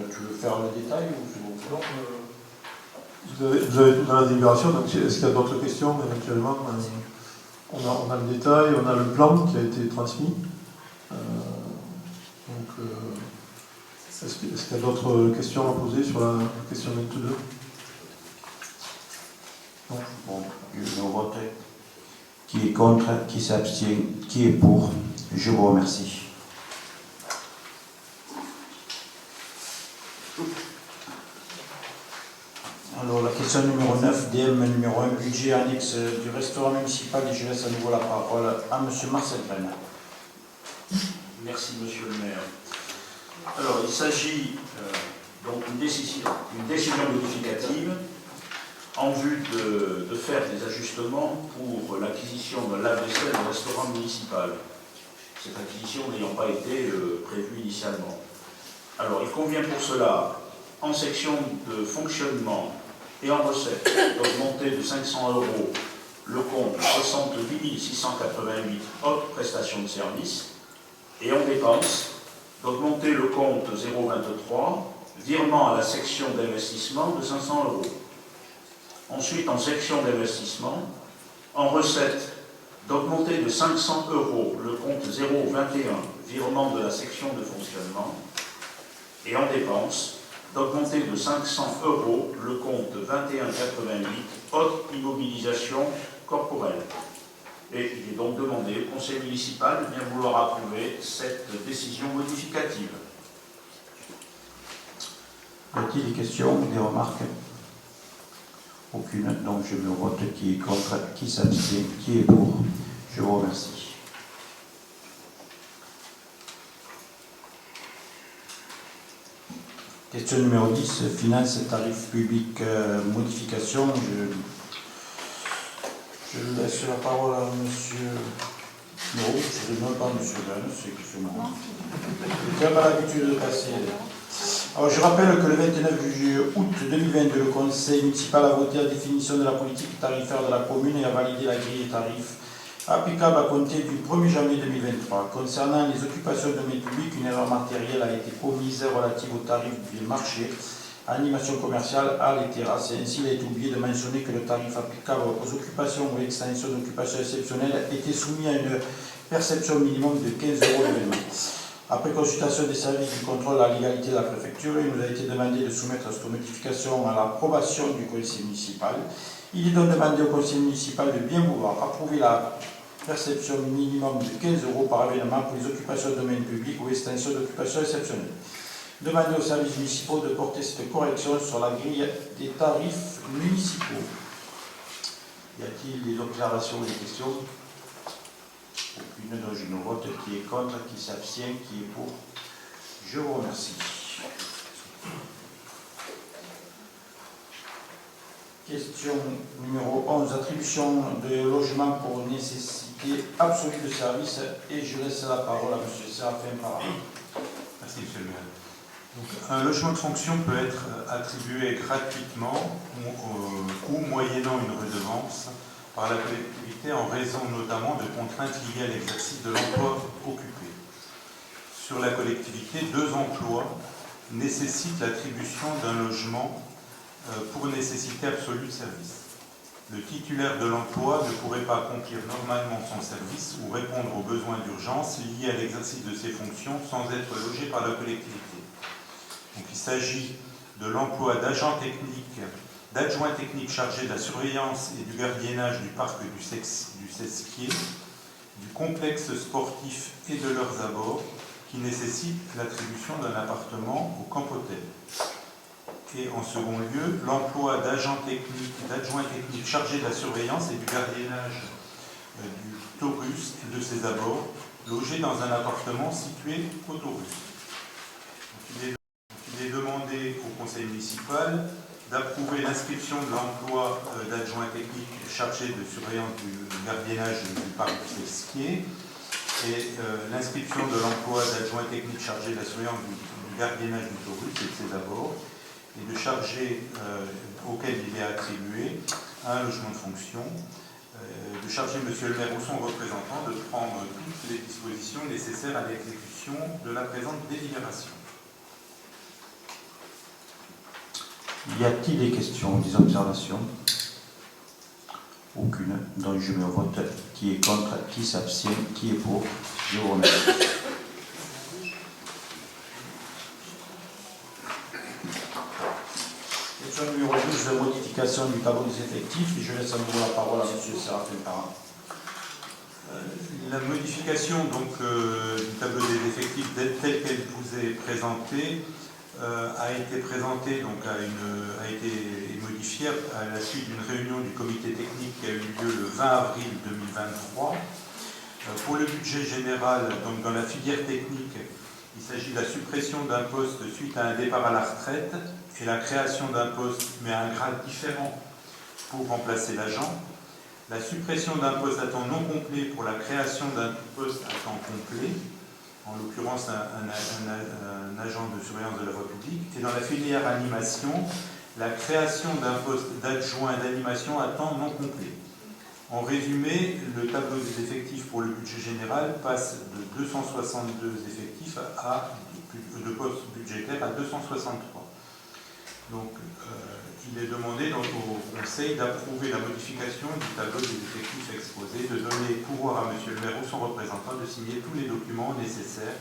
Speaker 9: Tu veux faire le détail ou c'est bon?
Speaker 6: Vous avez tout dans la délibération, donc est-ce qu'il y a d'autres questions éventuellement? On a le détail, on a le plan qui a été transmis. Est-ce qu'il y a d'autres questions à poser sur la question 22?
Speaker 9: Non. Bon, je vais voter. Qui est contre? Qui s'abstient? Qui est pour? Je vous remercie. Alors, la question numéro 9, DM numéro 1, budget annexe du restaurant municipal, et je laisse à nouveau la parole à M. Marcel Graine.
Speaker 8: Merci, Monsieur le maire. Alors, il s'agit donc d'une décision modificative en vue de faire des ajustements pour l'acquisition de lave-vaisselle au restaurant municipal. Cette acquisition n'ayant pas été prévue initialement. Alors, il convient pour cela, en section de fonctionnement et en recette, d'augmenter de 500 € le compte 68 688 haute prestation de service, et en dépenses, d'augmenter le compte 023, virement à la section d'investissement de 500 €. Ensuite, en section d'investissement, en recette, d'augmenter de 500 € le compte 021, virement de la section de fonctionnement, et en dépenses, d'augmenter de 500 € le compte 2188, haute immobilisation corporelle. Et il est donc demandé au conseil municipal de bien vouloir approuver cette décision modificative.
Speaker 9: Y a-t-il des questions, des remarques? Aucune. Donc je me vote qui est contre, qui s'abstient, qui est pour. Je vous remercie. Question numéro 10, finances et tarifs publics, modification. Je laisse la parole à monsieur. Non, je ne demande pas monsieur Gagne, c'est moi. J'ai pas l'habitude de passer. Alors, je rappelle que le 29 août 2022, le conseil municipal a voté la définition de la politique tarifaire de la commune et a validé la grille des tarifs
Speaker 1: applicable à compter du 1er janvier 2023. Concernant les occupations de domaine public, une erreur matérielle a été commise relative au tarif du marché, animation commerciale, halles et terrasses. Ainsi, il a été oublié de mentionner que le tarif applicable aux occupations ou extensions d'occupation exceptionnelle était soumis à une perception minimum de 15 € l'événement. Après consultation des services du contrôle à la légalité de la préfecture, il nous a été demandé de soumettre cette notification à l'approbation du conseil municipal. Il est donc demandé au conseil municipal de bien vouloir approuver la perception minimum de 15 € par événement pour les occupations de domaine public ou extension d'occupation exceptionnelle. Demandez aux services municipaux de porter cette correction sur la grille des tarifs municipaux.
Speaker 9: Y a-t-il des observations ou des questions? Aucune, donc je ne vote. Qui est contre, qui s'abstient, qui est pour? Je vous remercie.
Speaker 1: Question numéro 11. Attribution de logement pour nécessité absolue de service. Et je laisse la parole à M. Séraphin Parra.
Speaker 5: Merci, M. le maire. Donc, un logement de fonction peut être attribué gratuitement ou moyennant une redevance par la collectivité en raison notamment de contraintes liées à l'exercice de l'emploi occupé. Sur la collectivité, 2 emplois nécessitent l'attribution d'un logement pour nécessité absolue de service. Le titulaire de l'emploi ne pourrait pas accomplir normalement son service ou répondre aux besoins d'urgence liés à l'exercice de ses fonctions sans être logé par la collectivité. Donc, il s'agit de l'emploi d'agents techniques, d'adjoints techniques chargés de la surveillance et du gardiennage du parc du Sesquier, du complexe sportif et de leurs abords, qui nécessitent l'attribution d'un appartement au Camp Hôtel. Et en second lieu, l'emploi d'agents techniques, d'adjoints techniques chargés de la surveillance et du gardiennage du Taurus et de ses abords, logés dans un appartement situé au Taurus. Il est demandé au conseil municipal d'approuver l'inscription de l'emploi d'adjoints techniques chargés de surveillance du gardiennage du parc du Sesquier et l'inscription de l'emploi d'adjoints techniques chargés de la surveillance du gardiennage du Taurus et de ses abords, et de charger auquel il est attribué un logement de fonction, de charger M. le maire ou son représentant de prendre toutes les dispositions nécessaires à l'exécution de la présente délibération.
Speaker 9: Y a-t-il des questions, des observations? Aucune. Donc je me vote. Qui est contre, qui s'abstient, qui est pour? Je vous remercie.
Speaker 1: Question numéro 12, modification du tableau des effectifs. Et je laisse à nouveau la parole à M. Séraphin Parra.
Speaker 5: La modification donc, du tableau des effectifs tel qu'elle vous est présentée a été présentée, donc a été modifiée à la suite d'une réunion du comité technique qui a eu lieu le 20 avril 2023. Pour le budget général, donc dans la filière technique, il s'agit de la suppression d'un poste suite à un départ à la retraite et la création d'un poste, mais à un grade différent, pour remplacer l'agent. La suppression d'un poste à temps non complet pour la création d'un poste à temps complet, en l'occurrence un agent de surveillance de la voie publique. Et dans la filière animation, la création d'un poste d'adjoint d'animation à temps non complet. En résumé, le tableau des effectifs pour le budget général passe de 262 effectifs de postes budgétaires à 263. Donc, il est demandé donc, au Conseil d'approuver la modification du tableau des effectifs exposés, de donner pouvoir à M. le maire ou son représentant de signer tous les documents nécessaires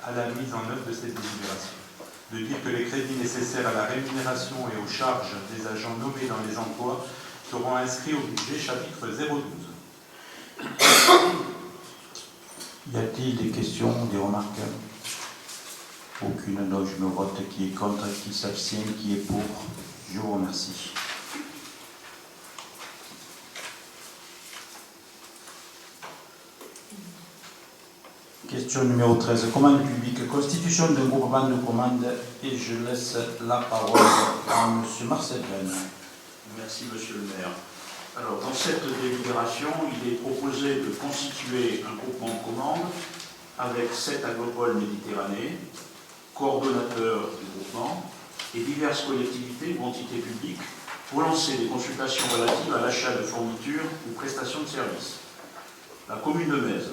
Speaker 5: à la mise en œuvre de cette délibération. De dire que les crédits nécessaires à la rémunération et aux charges des agents nommés dans les emplois seront inscrits au budget chapitre 012.
Speaker 9: Y a-t-il des questions, des remarques? Aucune, donc je me vote. Qui est contre, qui s'abstient, qui est pour? Je vous remercie.
Speaker 1: Question numéro 13. Commande publique. Constitution d'un groupement de commandes. Et je laisse la parole à M. Marcel Venn.
Speaker 8: Merci, Monsieur le maire. Alors, dans cette délibération, il est proposé de constituer un groupement de commandes avec 7 agropoles Méditerranée, coordonnateurs du groupement et diverses collectivités ou entités publiques pour lancer des consultations relatives à l'achat de fournitures ou prestations de services. La commune de Metz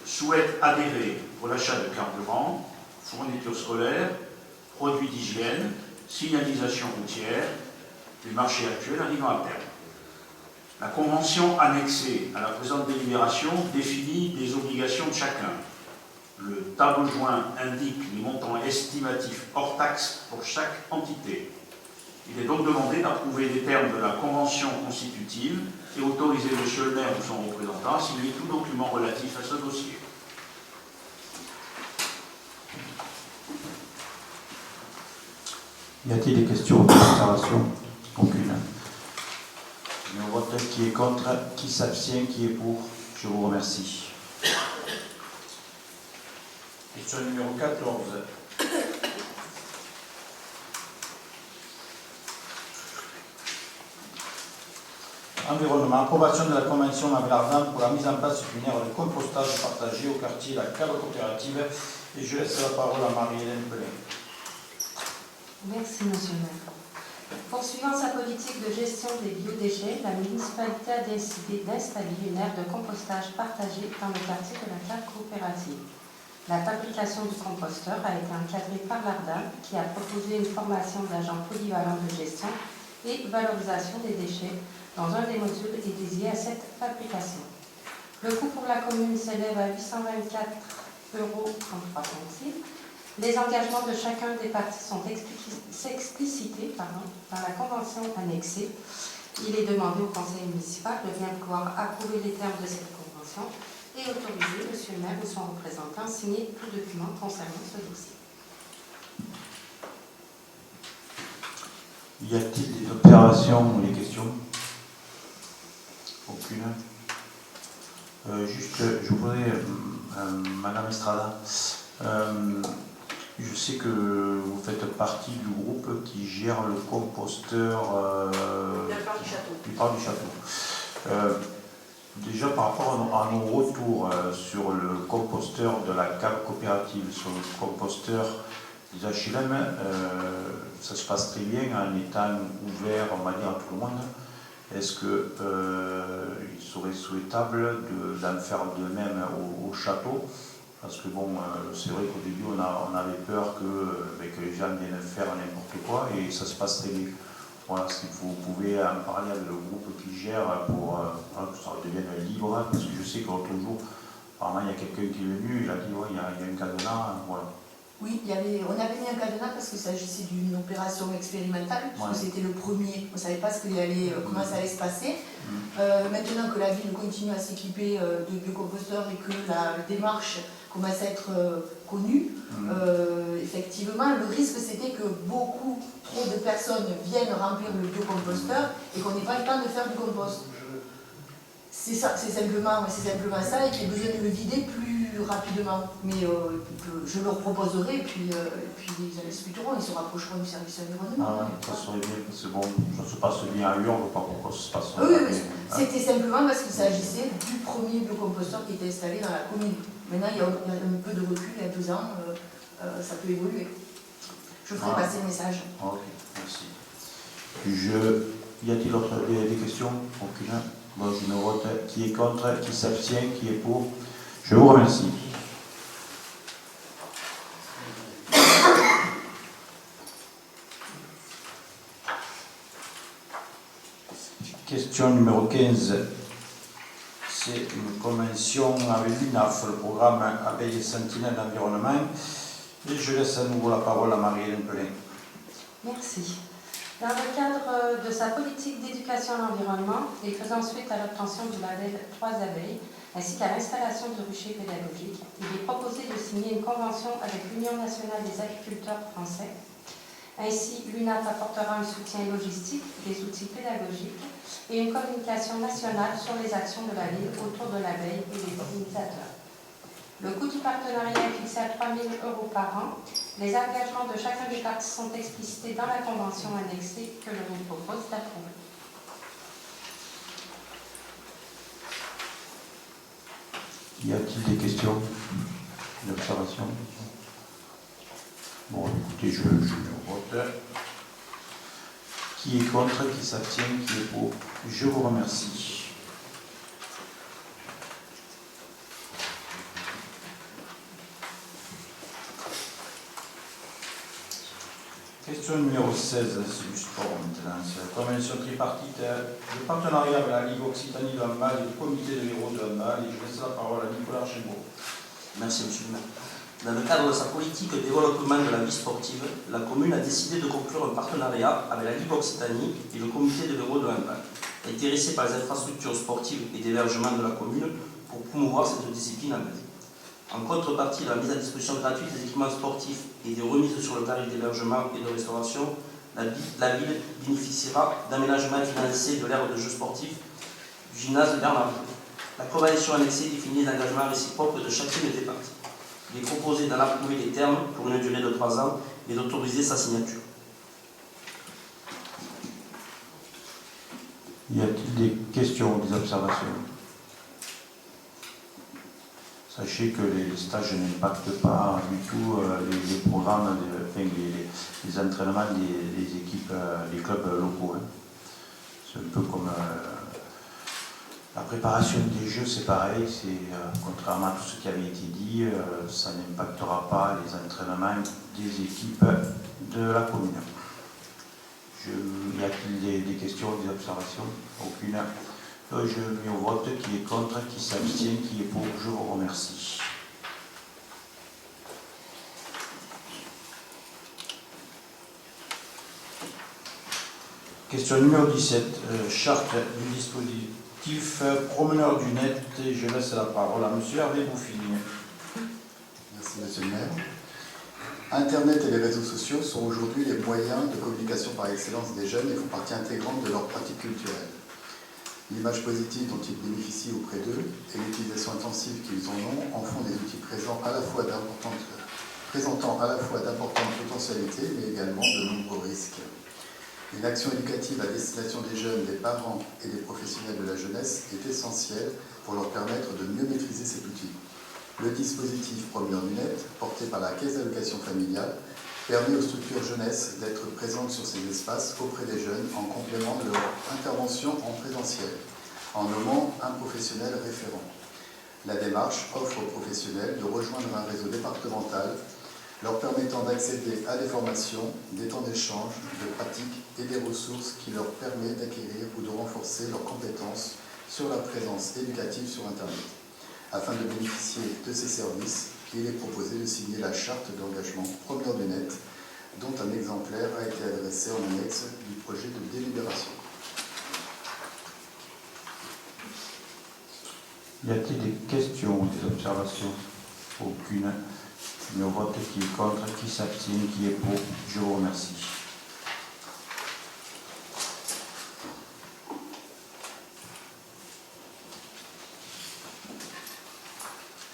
Speaker 8: souhaite adhérer pour l'achat de carburant, fournitures scolaires, produits d'hygiène, signalisation routière, les marchés actuels arrivant à terme. La convention annexée à la présente délibération définit des obligations de chacun. Le tableau joint indique les montants estimatifs hors taxes pour chaque entité. Il est donc demandé d'approuver les termes de la convention constitutive et autoriser M. le maire ou son représentant à signer tout document relatif à ce dossier.
Speaker 9: Y a-t-il des questions ou des observations? Aucune. Le vote qui est contre, qui s'abstient, qui est pour? Je vous remercie.
Speaker 1: Question numéro 14. Environnement, approbation de la convention avec l'Ardenne pour la mise en place d'une aire de compostage partagée au quartier La Cave Coopérative. Et je laisse la parole à Marie-Hélène Pelin.
Speaker 11: Merci, Monsieur le maire. Poursuivant sa politique de gestion des biodéchets, la municipalité a décidé d'installer une aire de compostage partagée dans le quartier de la Cave Coopérative. La fabrication du composteur a été encadrée par l'Ardenne, qui a proposé une formation d'agents polyvalents de gestion et valorisation des déchets dans un des modules est dédié à cette fabrication. Le coût pour la commune s'élève à 824,33 €. Les engagements de chacun des parties sont explicités dans la convention annexée. Il est demandé au conseil municipal de bien vouloir approuver les termes de cette convention et autoriser M. le maire ou son représentant à signer tout document concernant ce dossier.
Speaker 9: Y a-t-il des observations ou des questions? Aucune. Juste, je voudrais, Madame Estrada, je sais que vous faites partie du groupe qui gère le composteur du parc du château. Déjà par rapport à nos retours sur le composteur de la cave coopérative, sur le composteur des HLM, ça se passe très bien en étant ouvert, on va dire, à tout le monde. Est-ce qu'il serait souhaitable d'en faire de même au château? Parce que bon, c'est vrai qu'au début on avait peur que les gens viennent faire n'importe quoi et ça se passe très bien. Voilà, si vous pouvez en parler avec le groupe qui gère pour que ça devienne libre, parce que je sais que l'autre jour, apparemment il y a quelqu'un qui est venu, il a dit ouais, il y a un cadenas, voilà.
Speaker 3: Oui, on avait mis un cadenas parce qu'il s'agissait d'une opération expérimentale, parce que c'était le premier, on ne savait pas comment ça allait se passer. Maintenant que la ville continue à s'équiper de biocomposteurs et que la démarche commence à être connue, effectivement, le risque c'était que beaucoup trop de personnes viennent remplir le biocomposteur et qu'on n'ait pas le temps de faire du compost. C'est simplement ça et qu'il y a besoin de le vider plus rapidement. Mais je leur proposerai et puis ils en discuteront, ils se rapprocheront du service environnement.
Speaker 9: Ah, ça serait bien, c'est bon, ça se passe bien ailleurs, on ne voit pas pourquoi ça se passe
Speaker 3: oui, c'était simplement parce qu'il s'agissait du premier biocomposteur qui était installé dans la commune. Maintenant, il y a un peu de recul, il y a 2 ans, ça peut évoluer. Je ferai passer le message.
Speaker 9: Ok, merci. Y a-t-il des questions? Aucune. Bon, je me vote. Qui est contre? Qui s'abstient? Qui est pour? Je vous remercie. Question numéro 15. C'est une convention avec l'UNAF, le programme Abeilles et Sentinelles d'environnement. Et je laisse à nouveau la parole à Marie-Hélène Pelin.
Speaker 11: Merci. Dans le cadre de sa politique d'éducation à l'environnement et faisant suite à l'obtention du label 3 abeilles, ainsi qu'à l'installation de ruchers pédagogiques, il est proposé de signer une convention avec l'Union nationale des agriculteurs français. Ainsi, l'UNAF apportera un soutien logistique, des outils pédagogiques et une communication nationale sur les actions de la ville autour de l'abeille et les pollinisateurs. Le coût du partenariat est fixé à 3 000 € par an. Les engagements de chacun des parties sont explicités dans la convention annexée que je vous propose d'approuver.
Speaker 9: Y a-t-il des questions? Des observations? Bon, écoutez, je vote. Qui est contre? Qui s'abstient? Qui est pour? Je vous remercie.
Speaker 1: Question numéro 16, c'est du sport maintenant. C'est la convention tripartite de partenariat avec la Ligue Occitanie de handball et le comité de l'Héros de handball. Et je laisse la parole à Nicolas Archambault.
Speaker 12: Merci, monsieur le maire. Dans le cadre de sa politique de développement de la vie sportive, la commune a décidé de conclure un partenariat avec la Ligue Occitanie et le comité de l'Héros de handball, intéressé par les infrastructures sportives et d'hébergement de la commune pour promouvoir cette discipline en Belgique. En contrepartie de la mise à disposition gratuite des équipements sportifs et des remises sur le tarif d'hébergement et de restauration, la ville bénéficiera d'aménagements financés de l'aire de jeux sportifs du gymnase de Bernard. La convention annexée définit les engagements réciproques de chacune des parties. Il est proposé d'en approuver les termes pour une durée de 3 ans et d'autoriser sa signature.
Speaker 9: Y a-t-il des questions ou des observations? Sachez que les stages n'impactent pas du tout les programmes, les entraînements des équipes, des clubs locaux. Hein. C'est un peu comme la préparation des jeux, c'est pareil, contrairement à tout ce qui avait été dit, ça n'impactera pas les entraînements des équipes de la commune. Y a-t-il des questions, des observations? Aucune. Je mets au vote qui est contre, qui s'abstient, qui est pour. Je vous remercie. Question numéro 17. Charte du dispositif promeneur du net. Et je laisse la parole à M. Hervé Bouffini.
Speaker 7: Merci, monsieur le maire. Internet et les réseaux sociaux sont aujourd'hui les moyens de communication par excellence des jeunes et font partie intégrante de leur pratique culturelle. L'image positive dont ils bénéficient auprès d'eux et l'utilisation intensive qu'ils en ont en font des outils présentant à la fois d'importantes potentialités, mais également de nombreux risques. Une action éducative à destination des jeunes, des parents et des professionnels de la jeunesse est essentielle pour leur permettre de mieux maîtriser cet outil. Le dispositif Promeneur du net, porté par la Caisse d'allocation familiale, permet aux structures jeunesse d'être présentes sur ces espaces auprès des jeunes en complément de leur intervention en présentiel, en nommant un professionnel référent. La démarche offre aux professionnels de rejoindre un réseau départemental leur permettant d'accéder à des formations, des temps d'échange, de pratiques et des ressources qui leur permettent d'acquérir ou de renforcer leurs compétences sur la présence éducative sur Internet. Afin de bénéficier de ces services, il est proposé de signer la charte d'engagement Promeneur du net, dont un exemplaire a été adressé en annexe du projet de délibération.
Speaker 9: Y a-t-il des questions ou des observations? Aucune. Je mets au vote qui est contre, qui s'abstient, qui est pour. Je vous remercie.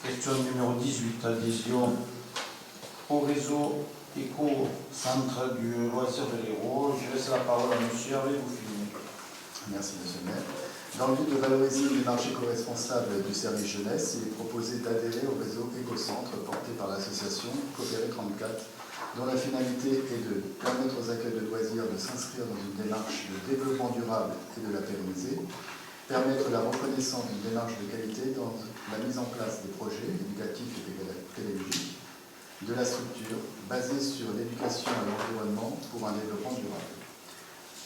Speaker 9: Question numéro 18, adhésion au réseau éco-centre du loisir de l'Hérault. Je laisse la parole à M. Hervé Bouffini.
Speaker 7: Merci, monsieur le maire. Dans le but de valoriser les marchés co-responsables du service jeunesse, il est proposé d'adhérer au réseau éco-centre porté par l'association Coopérer 34, dont la finalité est de permettre aux accueils de loisirs de s'inscrire dans une démarche de développement durable et de la pérenniser, permettre la reconnaissance d'une démarche de qualité dans la mise en place des projets éducatifs et pédagogiques de la structure basée sur l'éducation à l'environnement pour un développement durable.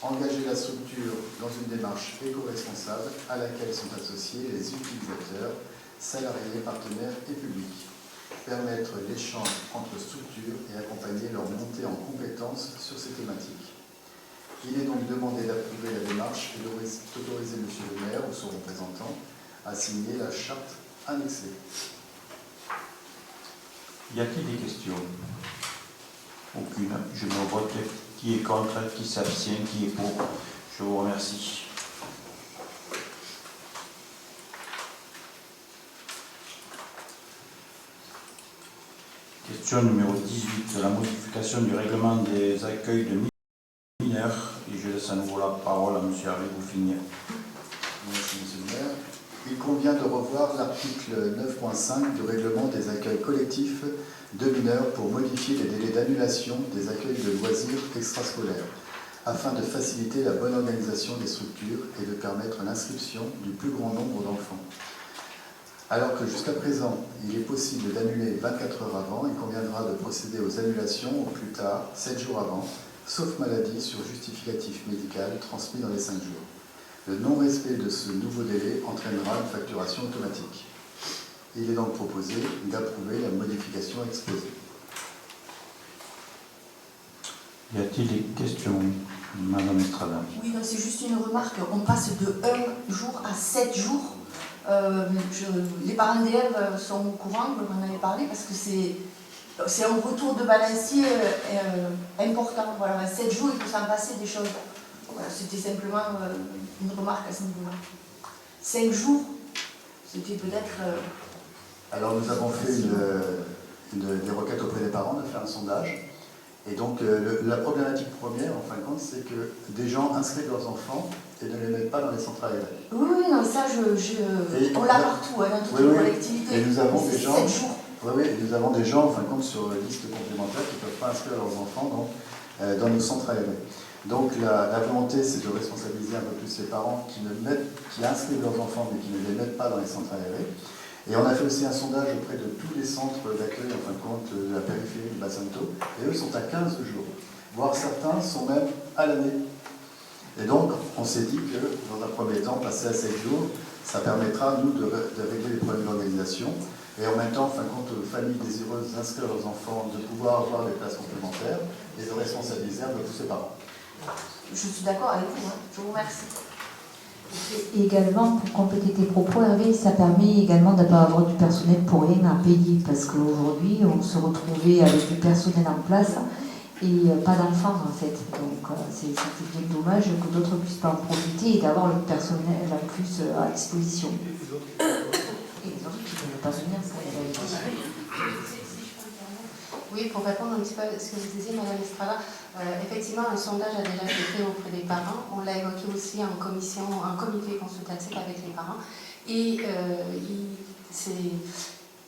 Speaker 7: Engager la structure dans une démarche éco-responsable à laquelle sont associés les utilisateurs, salariés, partenaires et publics. Permettre l'échange entre structures et accompagner leur montée en compétences sur ces thématiques. Il est donc demandé d'approuver la démarche et d'autoriser M. le maire ou son représentant à signer la charte annexée.
Speaker 9: Y a-t-il des questions? Aucune. Je mets au vote qui est contre, qui s'abstient, qui est pour. Je vous remercie. Question numéro 18, la modification du règlement des accueils de mineurs. Et je laisse à nouveau la parole à M. Hervé Bouffini.
Speaker 7: Merci, monsieur le maire. Il convient de revoir l'article 9.5 du règlement des accueils collectifs de mineurs pour modifier les délais d'annulation des accueils de loisirs extrascolaires, afin de faciliter la bonne organisation des structures et de permettre l'inscription du plus grand nombre d'enfants. Alors que jusqu'à présent, il est possible d'annuler 24 heures avant, il conviendra de procéder aux annulations au plus tard 7 jours avant,
Speaker 13: sauf maladie sur justificatif médical transmis dans les 5 jours. Le non-respect de ce nouveau délai entraînera une facturation automatique. Il est donc proposé d'approuver la modification exposée.
Speaker 9: Y a-t-il des questions, Madame Estrada?
Speaker 3: Oui, c'est juste une remarque. On passe de 1 jour à 7 jours. Les parents d'élèves sont au courant, vous en avez parlé, parce que c'est un retour de balancier important. Voilà, 7 jours, il faut s'en passer des choses. Voilà, c'était simplement une remarque à ce niveau-là. 5 jours, c'était peut-être...
Speaker 13: Alors nous avons fait des requêtes auprès des parents, de faire un sondage. Et donc la problématique première, en fin de compte, c'est que des gens inscrivent leurs enfants et ne les mettent pas dans les centres aérés.
Speaker 3: Oui, non, ça, on l'a partout, dans toutes les collectivités.
Speaker 13: Et nous avons des gens...
Speaker 3: 7 jours.
Speaker 13: Oui, nous avons des gens, en fin de compte, sur liste complémentaire qui ne peuvent pas inscrire leurs enfants dans nos centres aérés. Donc la volonté, c'est de responsabiliser un peu plus les parents qui inscrivent leurs enfants mais qui ne les mettent pas dans les centres aérés. Et on a fait aussi un sondage auprès de tous les centres d'accueil, en fin de compte, de la périphérie du bassin de Thau, et eux sont à 15 jours, voire certains sont même à l'année. Et donc, on s'est dit que, dans un premier temps, passer à 7 jours, ça permettra, nous, de régler les problèmes d'organisation, et en même temps, en fin de compte, aux familles désireuses d'inscrire leurs enfants, de pouvoir avoir des places complémentaires, et de responsabiliser un peu tous ses parents.
Speaker 3: Je suis d'accord avec vous, je vous remercie.
Speaker 10: Et également, pour compléter tes propos, Hervé, ça permet également de ne pas avoir du personnel pour rien à payer, parce qu'aujourd'hui, on se retrouvait avec du personnel en place et pas d'enfants en fait. Donc c'était bien dommage que d'autres ne puissent pas en profiter et d'avoir le personnel en plus à disposition. Et les autres qui ne veulent pas venir, ça les a été.
Speaker 11: Oui, pour répondre un petit peu à ce que vous disiez, Madame Estrada, effectivement, un sondage a déjà été fait auprès des parents. On l'a évoqué aussi en commission, en comité consultatif avec les parents. Et c'est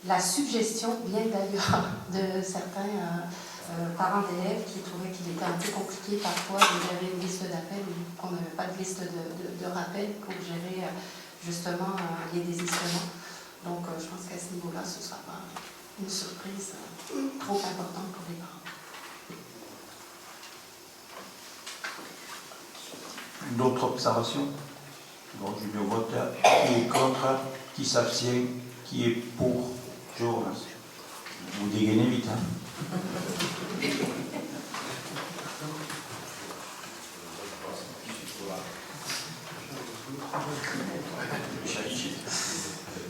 Speaker 11: la suggestion vient d'ailleurs de certains parents d'élèves qui trouvaient qu'il était un peu compliqué parfois de gérer une liste d'appels ou qu'on n'avait pas de liste de rappel pour gérer justement les désistements. Donc je pense qu'à ce niveau-là, ce ne sera pas une surprise trop importante pour les parents.
Speaker 9: D'autres observations? Donc je mets au vote. Qui est contre? Qui s'abstient? Qui est pour? Je vous remercie. Vous dégainez vite, hein?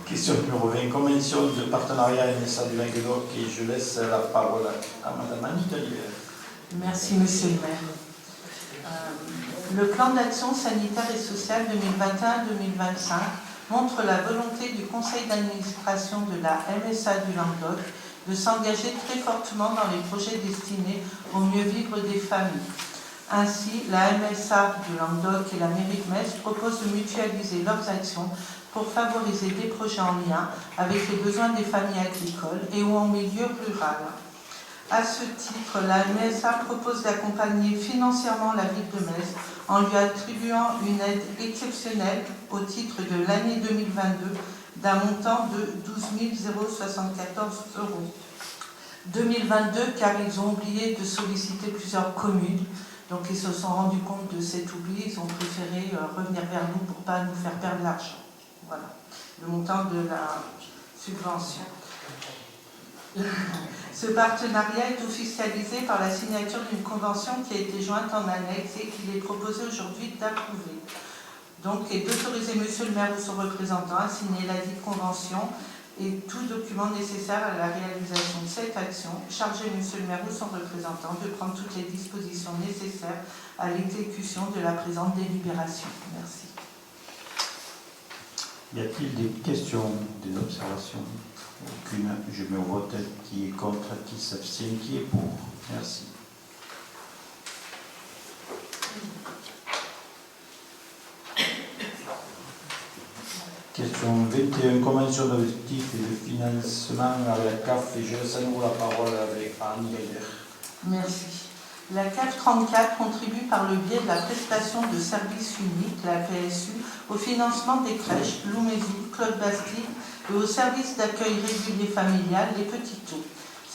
Speaker 9: Question numéro 20, convention de partenariat MSA du Languedoc, et je laisse la parole à Madame Annie Caliver.
Speaker 14: Merci, Monsieur le maire. Le plan d'action sanitaire et social 2021-2025 montre la volonté du conseil d'administration de la MSA du Languedoc de s'engager très fortement dans les projets destinés au mieux vivre des familles. Ainsi, la MSA du Languedoc et la mairie de Metz proposent de mutualiser leurs actions pour favoriser des projets en lien avec les besoins des familles agricoles et ou en milieu rural. À ce titre, la MSA propose d'accompagner financièrement la ville de Metz en lui attribuant une aide exceptionnelle au titre de l'année 2022 d'un montant de 12 074 €. 2022 car ils ont oublié de solliciter plusieurs communes, donc ils se sont rendus compte de cet oubli, ils ont préféré revenir vers nous pour ne pas nous faire perdre l'argent. Voilà, le montant de la subvention. Ce partenariat est officialisé par la signature d'une convention qui a été jointe en annexe et qu'il est proposé aujourd'hui d'approuver. Donc, et d'autoriser Monsieur le maire ou son représentant à signer ladite convention et tout document nécessaire à la réalisation de cette action, charger Monsieur le maire ou son représentant de prendre toutes les dispositions nécessaires à l'exécution de la présente délibération. Merci.
Speaker 9: Y a-t-il des questions, des observations? Aucune. Je mets au vote. Qui est contre? Qui s'abstient? Qui est pour? Merci. Question 21. Convention d'objectifs et de financement avec la CAF. Et je laisse à nouveau la parole avec Annie Gallier.
Speaker 14: Merci. La CAF 34 contribue par le biais de la prestation de services uniques, la PSU, au financement des crèches, Loumézou, Claude Bastille et au service d'accueil régulier familial, les Petits Taux.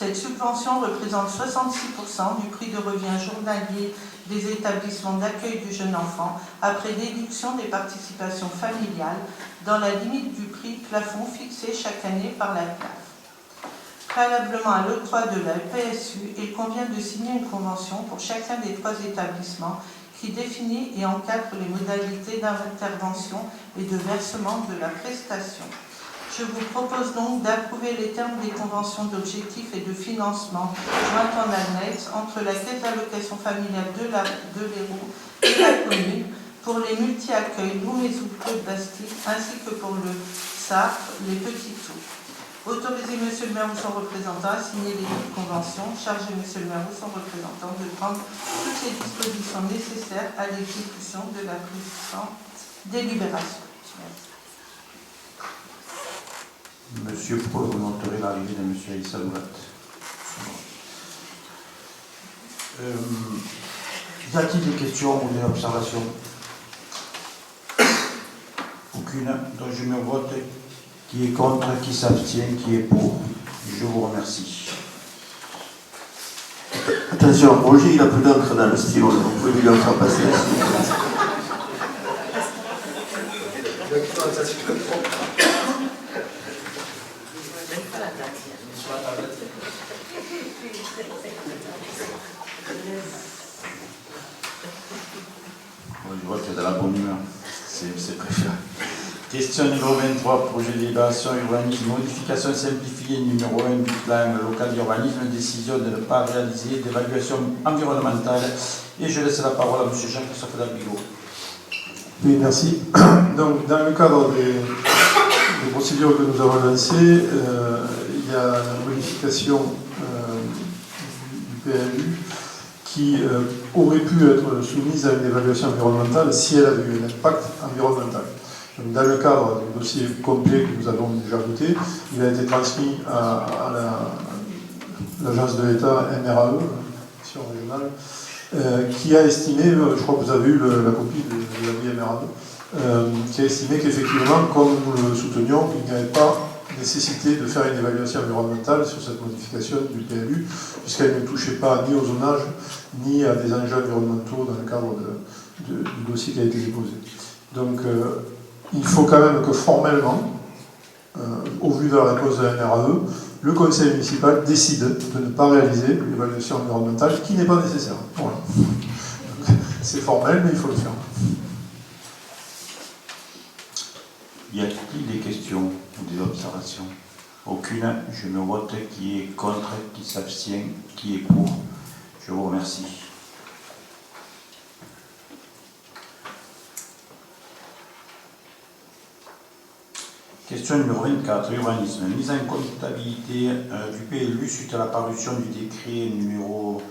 Speaker 14: Cette subvention représente 66% du prix de revient journalier des établissements d'accueil du jeune enfant après déduction des participations familiales dans la limite du prix plafond fixé chaque année par la CNAF. Préalablement à l'octroi de la PSU, il convient de signer une convention pour chacun des 3 établissements qui définit et encadre les modalités d'intervention et de versement de la prestation. Je vous propose donc d'approuver les termes des conventions d'objectifs et de financement jointes en annexe entre la Caisse d'allocation familiale de l'Hérault et la commune pour les multi-accueils Loup-Mézoucleux de Bastille ainsi que pour le Sartre, les Petits Tours. Autorisez Monsieur le maire ou son représentant à signer les conventions. Chargez Monsieur le maire ou son représentant de prendre toutes les dispositions nécessaires à l'exécution de la présente délibération.
Speaker 9: Monsieur, pourquoi vous noterez l'arrivée de Monsieur Aïssa Loulat. Y a-t-il des questions ou des observations? Aucune. Donc je me vote. Qui est contre, qui s'abstient, qui est pour. Je vous remercie.
Speaker 2: Attention, Roger, il a plus d'encre dans le stylo, vous pouvez lui en faire passer.
Speaker 9: Je vois qu'il y a de la bonne humeur. C'est préférable. Question numéro 23, projet de délibération urbanisme, modification simplifiée numéro 1 du plan local d'urbanisme, décision de ne pas réaliser d'évaluation environnementale. Et je laisse la parole à M. Jean-Christophe Dalbigo.
Speaker 6: Oui, merci. Donc, dans le cadre des procédures que nous avons lancées, il y a la modification du PLU qui aurait pu être soumise à une évaluation environnementale si elle avait eu un impact environnemental. Donc, dans le cadre du dossier complet que nous avons déjà voté, il a été transmis à l'agence de l'État MRAE, mission régionale, qui a estimé, je crois que vous avez eu la copie de l'avis MRAE, qui a estimé qu'effectivement, comme nous le soutenions, il n'y avait pas nécessité de faire une évaluation environnementale sur cette modification du PLU, puisqu'elle ne touchait pas ni au zonage, ni à des enjeux environnementaux dans le cadre du dossier qui a été déposé. Donc, il faut quand même que formellement, au vu de la réponse de la MRAE, le conseil municipal décide de ne pas réaliser l'évaluation environnementale qui n'est pas nécessaire. Voilà. C'est formel, mais il faut le faire.
Speaker 9: Y a-t-il des questions ou des observations? Aucune. Je me vote qui est contre, qui s'abstient, qui est pour. Je vous remercie. Question numéro 24, urbanisme. Mise en comptabilité du PLU suite à la parution du décret numéro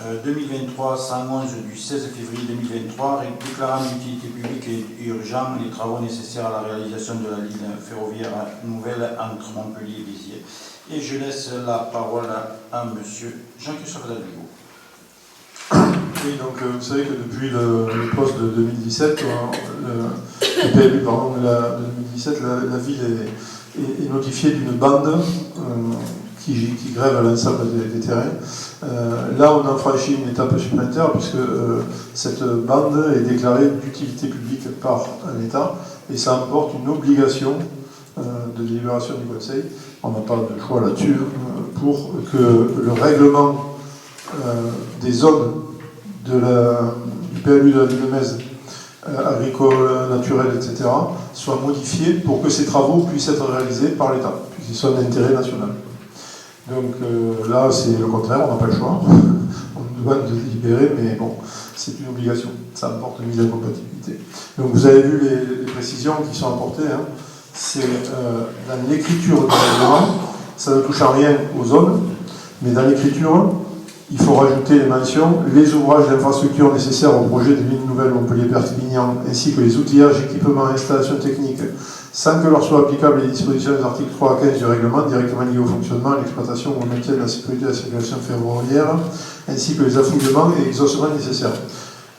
Speaker 9: 2023-111 du 16 février 2023 déclarant d'utilité publique et urgent les travaux nécessaires à la réalisation de la ligne ferroviaire nouvelle entre Montpellier et Béziers. Et je laisse la parole à M. Jean-Christophe Dalbigo.
Speaker 6: Oui, donc vous savez que depuis le poste de 2017, le PLU de 2017, la ville est notifiée d'une bande qui grève l'ensemble des terrains. Là, on a franchi une étape supplémentaire puisque cette bande est déclarée d'utilité publique par l'État et ça emporte une obligation de délibération du Conseil. On n'a pas de choix là-dessus pour que le règlement des zones du PLU de la ville de Metz, agricole, naturel, etc., soit modifié pour que ces travaux puissent être réalisés par l'État, puisqu'ils sont d'intérêt national. Donc là, c'est le contraire, on n'a pas le choix. On nous demande de délibérer, mais bon, c'est une obligation. Ça apporte une mise en compatibilité. Donc vous avez vu les précisions qui sont apportées. Hein. C'est dans l'écriture du règlement, ça ne touche à rien aux zones, mais dans l'écriture, il faut rajouter les mentions, les ouvrages d'infrastructure nécessaires au projet de ligne nouvelle Montpellier-Perpignan, ainsi que les outillages, équipements et installations techniques, sans que leur soient applicables les dispositions des articles 3 à 15 du règlement, directement liées au fonctionnement, à l'exploitation ou au maintien de la sécurité de la circulation ferroviaire, ainsi que les affouillements et exhaussements nécessaires.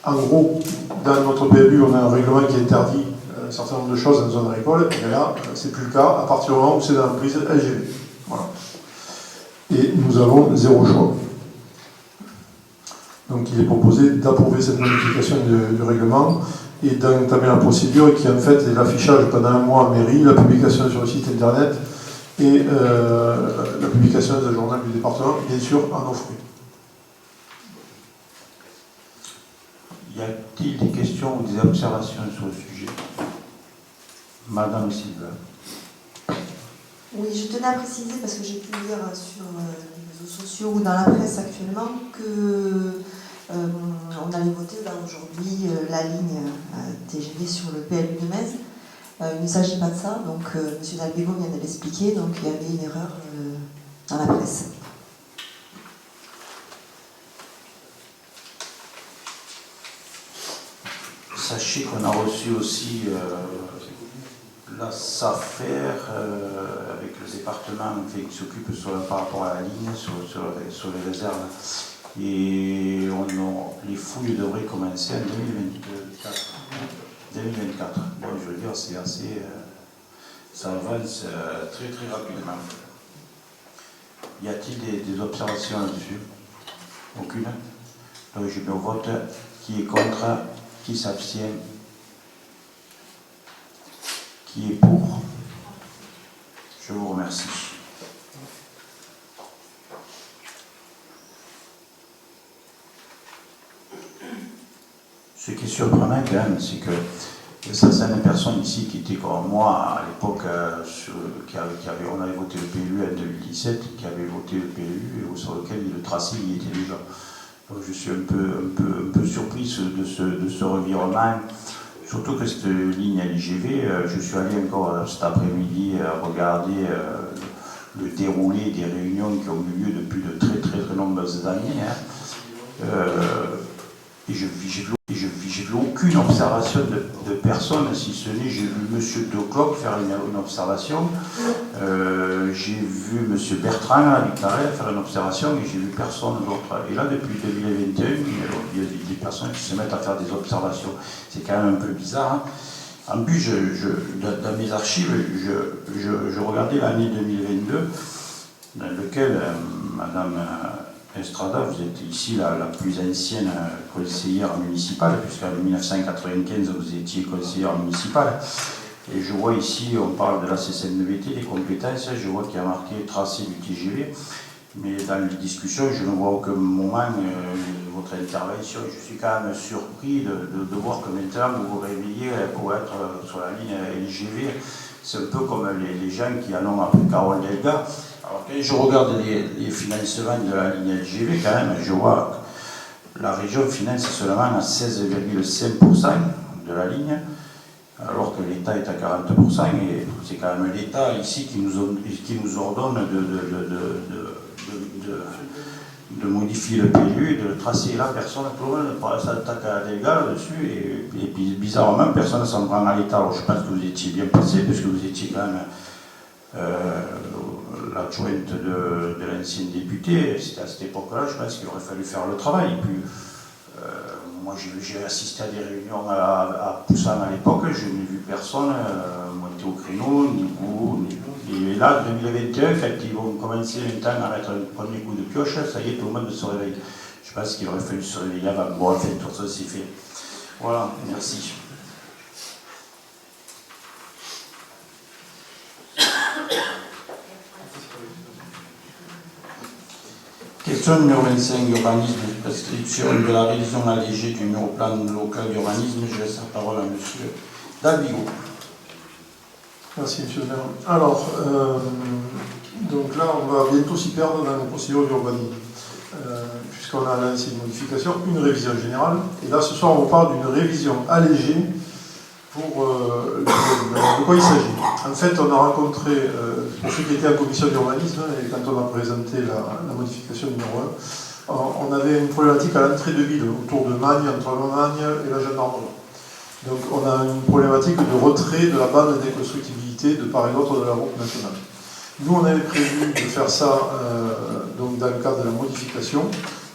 Speaker 6: En gros, dans notre PLU, on a un règlement qui interdit un certain nombre de choses dans la zone agricole, et là, c'est plus le cas à partir du moment où c'est dans la prise LGV. Voilà. Et nous avons zéro choix. Donc il est proposé d'approuver cette modification du règlement et d'entamer la procédure qui en fait est l'affichage pendant un mois en mairie, la publication sur le site internet et la publication dans le journal du département, bien sûr en nos frais.
Speaker 9: Y a-t-il des questions ou des observations sur le sujet? Madame Silva.
Speaker 15: Oui, je tenais à préciser, parce que j'ai pu lire sur les réseaux sociaux ou dans la presse actuellement, que on allait voter là aujourd'hui la ligne TGV sur le PLU de Metz. Il ne s'agit pas de ça, donc M. Dalbego vient de l'expliquer, donc il y avait une erreur dans la presse.
Speaker 9: Sachez qu'on a reçu aussi la SAFER avec le département qui s'occupe par rapport à la ligne sur les réserves. Et les fouilles devraient commencer en 2024. Bon, je veux dire, c'est assez. Ça avance très très rapidement. Y a-t-il des observations là-dessus? Aucune? Donc je mets au vote. Qui est contre? Qui s'abstient? Qui est pour? Je vous remercie. Ce qui est surprenant quand même, c'est que certaines personnes ici qui étaient comme moi à l'époque, on avait voté le PLU en 2017, qui avaient voté le PLU et sur lequel le tracé y était déjà. Donc je suis un peu surpris de ce revirement, surtout que cette ligne LGV, je suis allé encore cet après-midi regarder le déroulé des réunions qui ont eu lieu depuis de très très très nombreuses années. Et je n'ai vu aucune observation de personne, si ce n'est, j'ai vu M. Decloc faire une observation, j'ai vu M. Bertrand à Victorel faire une observation et j'ai vu personne d'autre. Et là, depuis 2021, il y a des personnes qui se mettent à faire des observations. C'est quand même un peu bizarre. Hein. En plus, dans mes archives, je regardais l'année 2022, dans laquelle Madame Estrada, vous êtes ici la plus ancienne conseillère municipale, puisqu'en 1995 vous étiez conseillère municipale. Et je vois ici, on parle de la CCNVT, des compétences, je vois qu'il y a marqué tracé du TGV, mais dans les discussions, je ne vois aucun moment votre intervention. Je suis quand même surpris de voir que maintenant vous vous réveillez pour être sur la ligne LGV. C'est un peu comme les gens qui en ont après Carole Delga. Alors quand je regarde les financements de la ligne LGV, quand même, je vois que la région finance seulement à 16,5% de la ligne, alors que l'État est à 40%, et c'est quand même l'État ici qui nous ordonne de modifier le PLU et de le tracer. Là, personne, tout le monde s'attaque à Delga là-dessus, et puis bizarrement, personne ne s'en prend à l'État. Alors je pense que vous étiez bien passé, parce que vous étiez quand même l'adjointe de l'ancien député. C'était à cette époque-là, je pense qu'il aurait fallu faire le travail. Et puis, moi, j'ai assisté à des réunions à Poussin à l'époque, je n'ai vu personne monter au créneau, ni vous, ni vous. Et là, 2021, quand ils vont commencer maintenant à mettre un premier coup de pioche, ça y est, tout le monde se réveille. Je pense qu'il aurait fallu se réveiller avant. Bon, en fait, tout ça, c'est fait. Voilà, merci. Question numéro 25, urbanisme, prescription de la révision allégée du numéro plan local d'urbanisme. Je laisse la parole à M. Dalbego.
Speaker 6: Merci, M. le maire. Alors, donc là, on va bientôt s'y perdre dans les procédures d'urbanisme, puisqu'on a lancé une modification, une révision générale, et là, ce soir, on parle d'une révision allégée pour de quoi il s'agit. En fait, on a rencontré, pour ceux qui étaient en commission d'urbanisme, et quand on a présenté la modification numéro 1, on avait une problématique à l'entrée de ville, autour de Magne, entre Magne et la gendarmerie. Donc on a une problématique de retrait de la bande d'inconstructibilité de part et d'autre de la route nationale. Nous, on avait prévu de faire ça donc dans le cadre de la modification,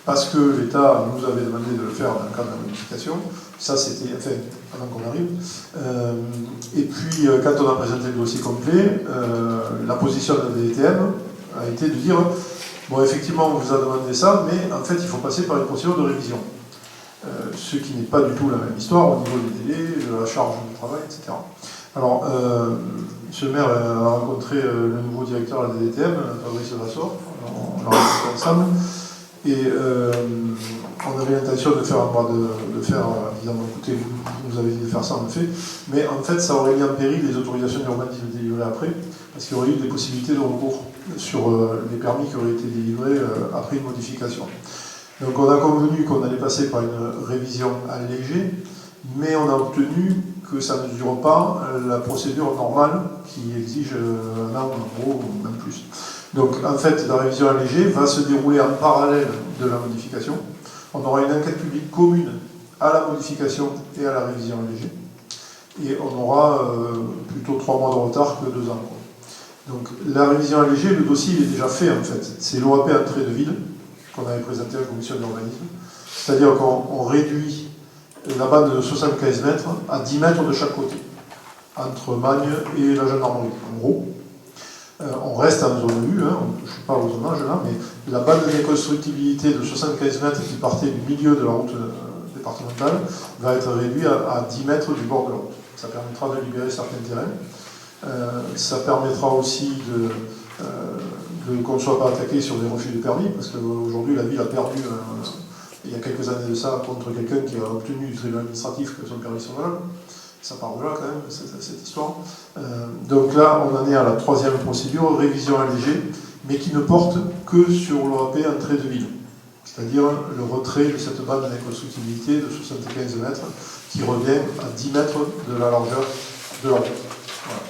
Speaker 6: parce que l'État nous avait demandé de le faire dans le cadre de la modification. Ça, c'était, enfin, avant qu'on arrive. Et puis, quand on a présenté le dossier complet, la position de la DTM a été de dire Bon, effectivement, on vous a demandé ça, mais en fait, il faut passer par une procédure de révision. Ce qui n'est pas du tout la même histoire au niveau des délais, de la charge du travail, etc. Alors, M. le maire a rencontré le nouveau directeur de la DDTM, Fabrice Vassor, on l'a rencontré ensemble, et on avait l'intention de faire, évidemment, écoutez, vous nous avez dit de faire ça, on le fait, mais en fait, ça aurait mis en péril les autorisations d'urbanisme délivrées après, parce qu'il y aurait eu des possibilités de recours sur les permis qui auraient été délivrés après une modification. Donc on a convenu qu'on allait passer par une révision allégée, mais on a obtenu que ça ne dure pas la procédure normale qui exige un an, en gros, ou même plus. Donc en fait, la révision allégée va se dérouler en parallèle de la modification. On aura une enquête publique commune à la modification et à la révision allégée. Et on aura plutôt 3 mois de retard que 2 ans. Donc la révision allégée, le dossier il est déjà fait en fait. C'est l'OAP entrée de ville qu'on avait présenté à la commission d'urbanisme. C'est-à-dire qu'on réduit la bande de 75 mètres à 10 mètres de chaque côté, entre Magne et la gendarmerie. En gros, on reste en zone U, hein, on ne touche pas au zonage là, mais la bande de déconstructibilité de 75 mètres qui partait du milieu de la route départementale va être réduite à 10 mètres du bord de la route. Ça permettra de libérer certains terrains. Ça permettra aussi qu'on ne soit pas attaqué sur des refus de permis, parce qu'aujourd'hui la ville a perdu, il y a quelques années de ça, contre quelqu'un qui a obtenu du tribunal administratif que son permis soit valable. Ça part de là quand même, cette histoire. Donc là, on en est à la 3e procédure, révision allégée, mais qui ne porte que sur l'OAP entrée de ville. C'est-à-dire le retrait de cette bande d'inconstructibilité de 75 mètres qui revient à 10 mètres de la largeur de la route. Voilà.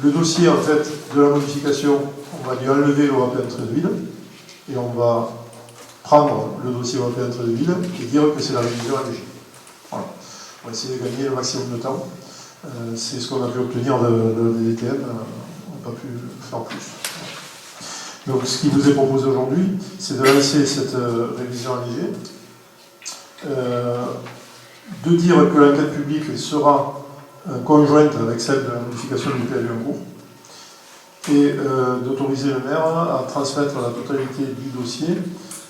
Speaker 6: Le dossier en fait de la modification, on va lui enlever l'OAP entrée de ville et on va prendre le dossier OAP entrée de ville et dire que c'est la révision allégée. Voilà. On va essayer de gagner le maximum de temps. C'est ce qu'on a pu obtenir de la DDTM, on n'a pas pu faire plus. Donc ce qui vous est proposé aujourd'hui, c'est de lancer cette révision allégée, de dire que l'enquête publique sera conjointe avec celle de la modification du PLU en cours, et d'autoriser le maire à transmettre la totalité du dossier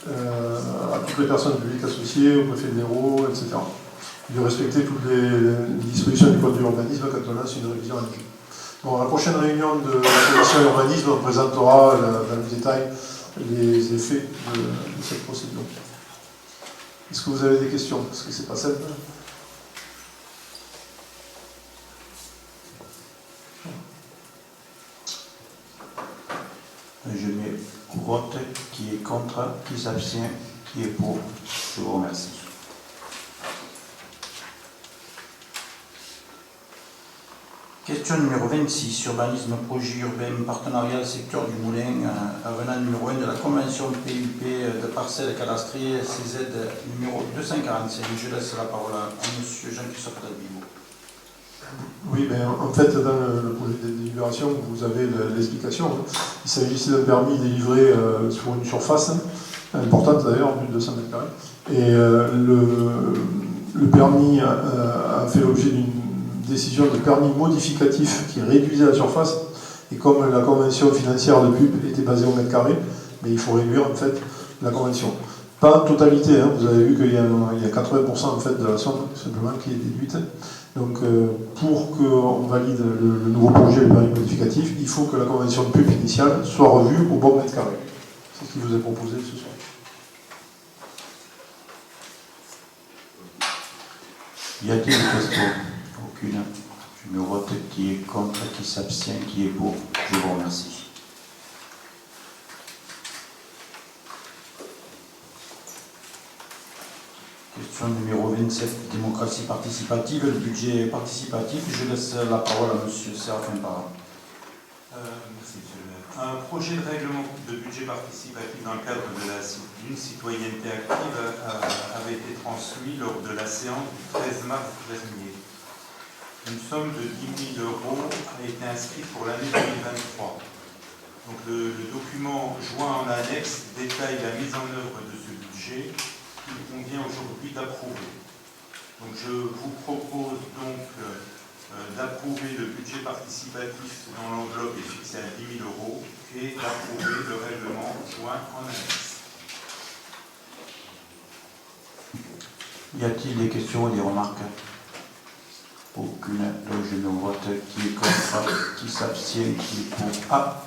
Speaker 6: à toutes les personnes publiques associées, au préfet de l'Hérault, etc. De respecter toutes les dispositions du code de l'urbanisme quand on lance une révision allégée. Bon, à la prochaine réunion de la commission urbanisme, on présentera dans le détail les effets de cette procédure. Est-ce que vous avez des questions? Parce que c'est pas simple.
Speaker 9: Je mets au vote qui est contre, qui s'abstient, qui est pour. Je vous remercie. Question numéro 26, urbanisme, projet urbain, partenariat secteur du Moulin, avenant numéro 1 de la convention PUP de parcelles cadastrées CZ numéro 245. Je laisse la parole à M. Jean-Christophe Dalbibo.
Speaker 6: Oui, mais en fait, dans le projet de délibération, vous avez l'explication. Il s'agissait d'un permis délivré sur une surface, importante d'ailleurs, plus de 200 mètres carrés. Et le permis a fait l'objet d'une décision de permis modificatif qui réduisait la surface. Et comme la convention financière de PUP était basée au mètre carré, mais il faut réduire en fait la convention. Pas en totalité, hein. Vous avez vu qu'il y a 80% en fait de la somme simplement qui est déduite. Donc pour qu'on valide le nouveau projet, le permis modificatif, il faut que la convention de PUP initiale soit revue au bon mètre carré. C'est ce qui vous est proposé ce soir.
Speaker 9: Y a-t-il des questions? Aucune. Je me vote qui est contre, qui s'abstient, qui est pour. Je vous remercie. Question numéro 27, démocratie participative, le budget participatif. Je laisse la parole à M. Séraphin Parra.
Speaker 5: Merci, M. le maire. Un projet de règlement de budget participatif dans le cadre d'une citoyenneté active avait été transmis lors de la séance du 13 mars dernier. Une somme de 10 000 € a été inscrite pour l'année 2023. Donc le document joint en annexe détaille la mise en œuvre de ce budget qu'il convient aujourd'hui d'approuver. Donc je vous propose donc d'approuver d'approuver le budget participatif dont l'enveloppe est fixée à 10 000 € et d'approuver le règlement joint en annexe.
Speaker 9: Y a-t-il des questions ou des remarques? Aucune. Donc je me vote qui est contre, qui s'abstient, qui est pour. Ah,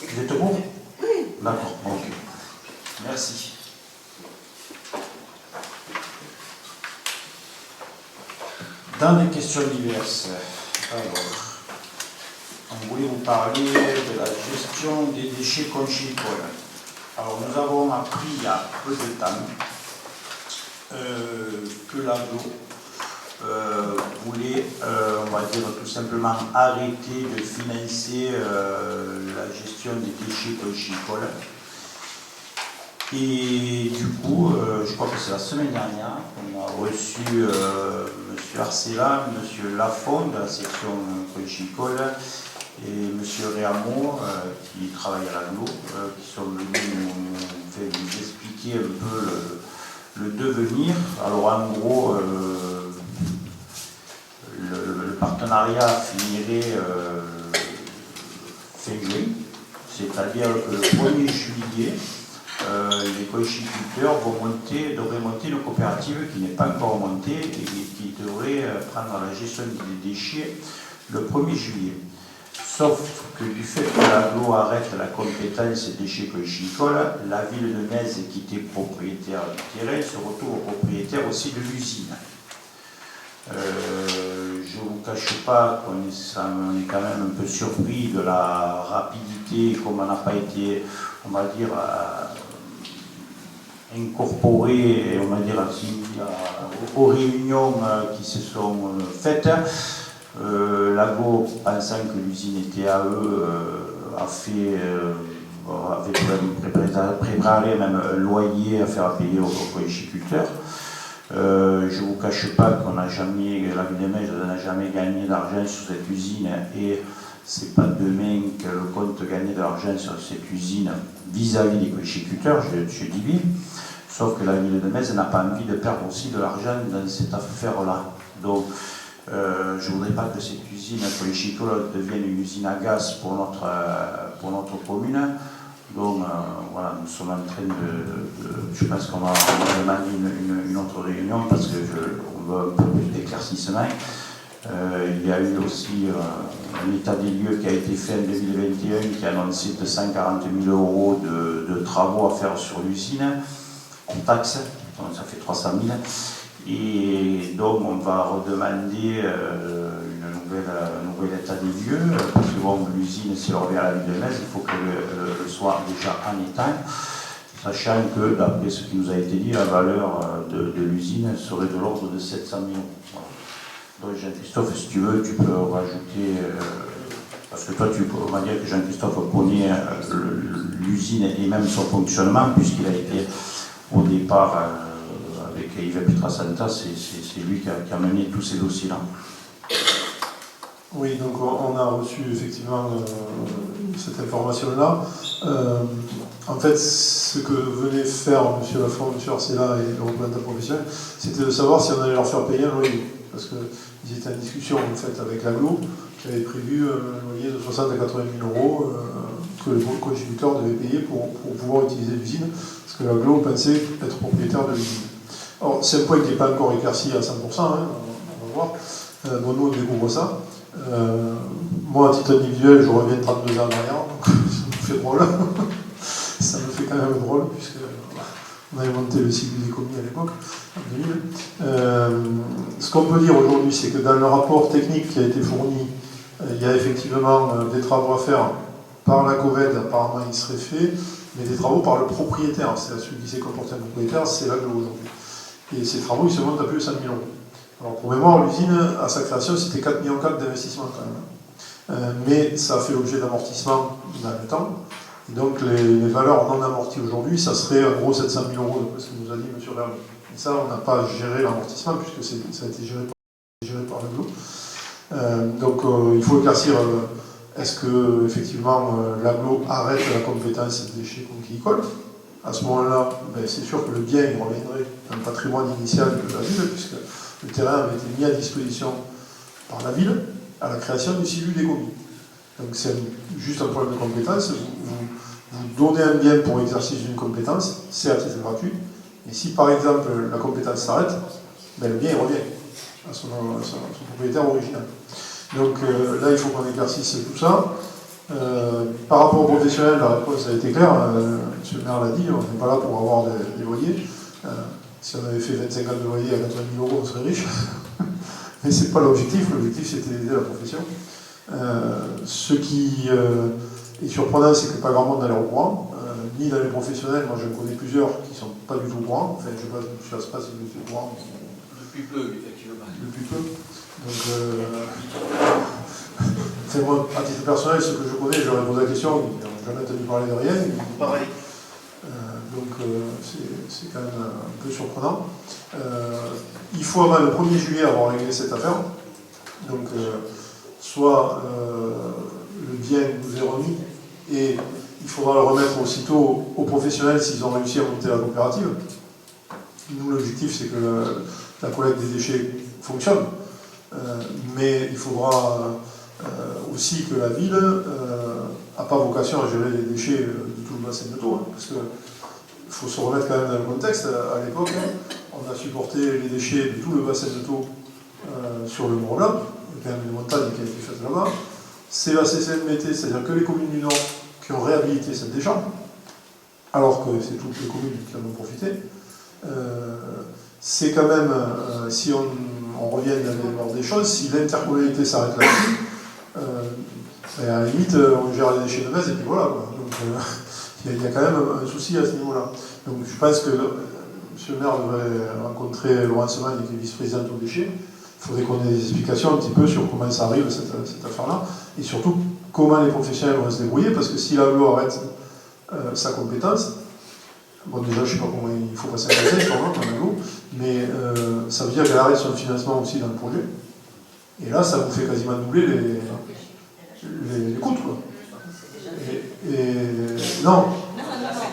Speaker 9: vous êtes pour? Oui. D'accord, ok. Merci. Dans les questions diverses, alors, on voulait vous parler de la gestion des déchets conchylicoles. Alors, nous avons appris il y a peu de temps que l'aglo voulait, on va dire tout simplement, arrêter de financer la gestion des déchets conchylicoles. Et du coup, je crois que c'est la semaine dernière qu'on a reçu M. Arcela, M. Lafond de la section conchylicole et M. Réamo qui travaille à l'aglo, qui sont venus nous expliquer un peu le devenir. Alors en gros, le partenariat finirait fin juin, c'est-à-dire que le 1er juillet, les conchyliculteurs devraient monter une coopérative qui n'est pas encore montée et qui devrait prendre la gestion des déchets le 1er juillet. Sauf que du fait que l'aglo arrête la compétence des déchets conchylicoles, la ville de Metz, qui était propriétaire du terrain, se retrouve propriétaire aussi de l'usine. Je ne vous cache pas qu'on est quand même un peu surpris de la rapidité, comme on n'a pas été, on va dire, incorporé, on va dire, aux réunions qui se sont faites. L'aglo, pensant que l'usine était à eux, avait préparé même un loyer à faire payer aux conchyliculteurs. Je ne vous cache pas qu'on n'a jamais, la ville de Metz n'a jamais gagné d'argent sur cette usine et c'est pas demain que le compte gagner de l'argent sur cette usine vis-à-vis des conchyliculteurs, je dis bien. Sauf que la ville de Metz n'a pas envie de perdre aussi de l'argent dans cette affaire-là. Donc, je ne voudrais pas que cette usine conchylicole devienne une usine à gaz pour notre commune. Donc, voilà, nous sommes en train je pense qu'on va demander une autre réunion parce qu'on veut un peu plus d'éclaircissement. Il y a eu aussi un état des lieux qui a été fait en 2021 qui a annoncé 240 000 € de travaux à faire sur l'usine, en taxe, donc ça fait 300 000. Et donc on va redemander un nouvel état des lieux, parce que bon, l'usine, si on revient à la ville de Metz, il faut qu'elle soit déjà en état, sachant que, d'après ce qui nous a été dit, la valeur de l'usine serait de l'ordre de 700 000 €. Voilà. Donc Jean-Christophe, si tu veux, tu peux rajouter, parce que toi, on va dire que Jean-Christophe connaît l'usine et même son fonctionnement, puisqu'il a été au départ avec Yves Pietrasanta, c'est lui qui a mené tous ces dossiers-là.
Speaker 6: Oui, donc on a reçu effectivement cette information-là. En fait, ce que venaient faire M. Lafont, M. Arcela et le représentant professionnel, c'était de savoir si on allait leur faire payer un loyer. Parce qu'ils étaient en discussion en fait, avec l'aglo, qui avait prévu un loyer de 60 à 80 000 € que les conchyliculteurs devaient payer pour pouvoir utiliser l'usine, parce que l'aglo pensait être propriétaire de l'usine. Alors, c'est un point qui n'est pas encore éclairci à 100%, hein, on va voir. Bon, nous, on découvre ça. Moi, à titre individuel, je reviens 32 ans en arrière, donc ça me fait drôle. Ça me fait quand même drôle, puisque on avait monté le cycle des commis à l'époque, en 2000. Ce qu'on peut dire aujourd'hui, c'est que dans le rapport technique qui a été fourni, il y a effectivement des travaux à faire par la COVED, apparemment il serait fait, mais des travaux par le propriétaire, c'est celui qui s'est comporté en propriétaire, c'est l'aglo aujourd'hui. Et ces travaux, ils se montent à plus de 100 000 €. Alors pour mémoire, l'usine, à sa création, c'était 4,4 millions d'investissement quand même. Mais ça a fait l'objet d'amortissement dans le temps. Et donc les valeurs non amorties aujourd'hui, ça serait en gros 700 000 €, d'après ce que nous a dit M. Verme. Et ça, on n'a pas géré l'amortissement, puisque ça a été géré par l'aglo. Donc il faut éclaircir, est-ce que effectivement l'aglo arrête la compétence des déchets conchylicoles? À ce moment-là, ben, c'est sûr que le bien il reviendrait dans le patrimoine initial de la ville, puisque le terrain avait été mis à disposition par la ville à la création du CILU des communes. Donc c'est juste un problème de compétence. Vous donnez un bien pour l'exercice d'une compétence, c'est à titre gratuit. Et si par exemple la compétence s'arrête, ben, le bien il revient à son propriétaire original. Donc là il faut qu'on éclaircisse tout ça. Par rapport aux professionnels, la réponse a été claire. M. le maire l'a dit, on n'est pas là pour avoir des loyers. Si on avait fait 25 ans de loyer à 80 000 €, on serait riche. Mais ce n'est pas l'objectif. L'objectif, c'était d'aider la profession. Ce qui est surprenant, c'est que pas grand monde n'allait au courant. Ni dans les professionnels, moi j'en connais plusieurs qui ne sont pas du tout au courant. Enfin, je ne sais pas si vous êtes au courant.
Speaker 16: Depuis peu, effectivement.
Speaker 6: Depuis peu. Donc, enfin, moi, à titre personnel, ce que je connais, je leur ai posé la question, ils n'ont jamais entendu parler de rien.
Speaker 16: Pareil.
Speaker 6: Donc, c'est quand même un peu surprenant. Il faut avant le 1er juillet avoir réglé cette affaire. Donc, soit le bien nous est remis et il faudra le remettre aussitôt aux professionnels s'ils ont réussi à monter la coopérative. Nous, l'objectif, c'est que la collecte des déchets fonctionne, mais il faudra aussi que la ville n'a pas vocation à gérer les déchets de tout le bassin de Thau, parce qu'il faut se remettre quand même dans le contexte. À l'époque, on a supporté les déchets de tout le bassin de Thau sur le Mont-Blanc. Il y a quand même une montagne qui a été faite là-bas. C'est la CCNMT, c'est-à-dire que les communes du Nord qui ont réhabilité cette décharge, alors que c'est toutes les communes qui en ont profité. C'est quand même, si on revient dans l'ordre des choses, si l'intercommunalité s'arrête là-dessus, à la limite, on gère les déchets de Metz et puis voilà. Donc il y a quand même un souci à ce niveau-là. Donc je pense que M. le maire devrait rencontrer Laurence Magne, qui est vice-présidente aux déchets. Il faudrait qu'on ait des explications un petit peu sur comment ça arrive, cette affaire-là, et surtout comment les professionnels vont se débrouiller, parce que si l'aglo arrête sa compétence, bon déjà je ne sais pas comment il faut passer un conseil, en aglo, mais ça veut dire qu'elle arrête son financement aussi dans le projet, et là ça vous fait quasiment doubler les coûts, quoi. Et non,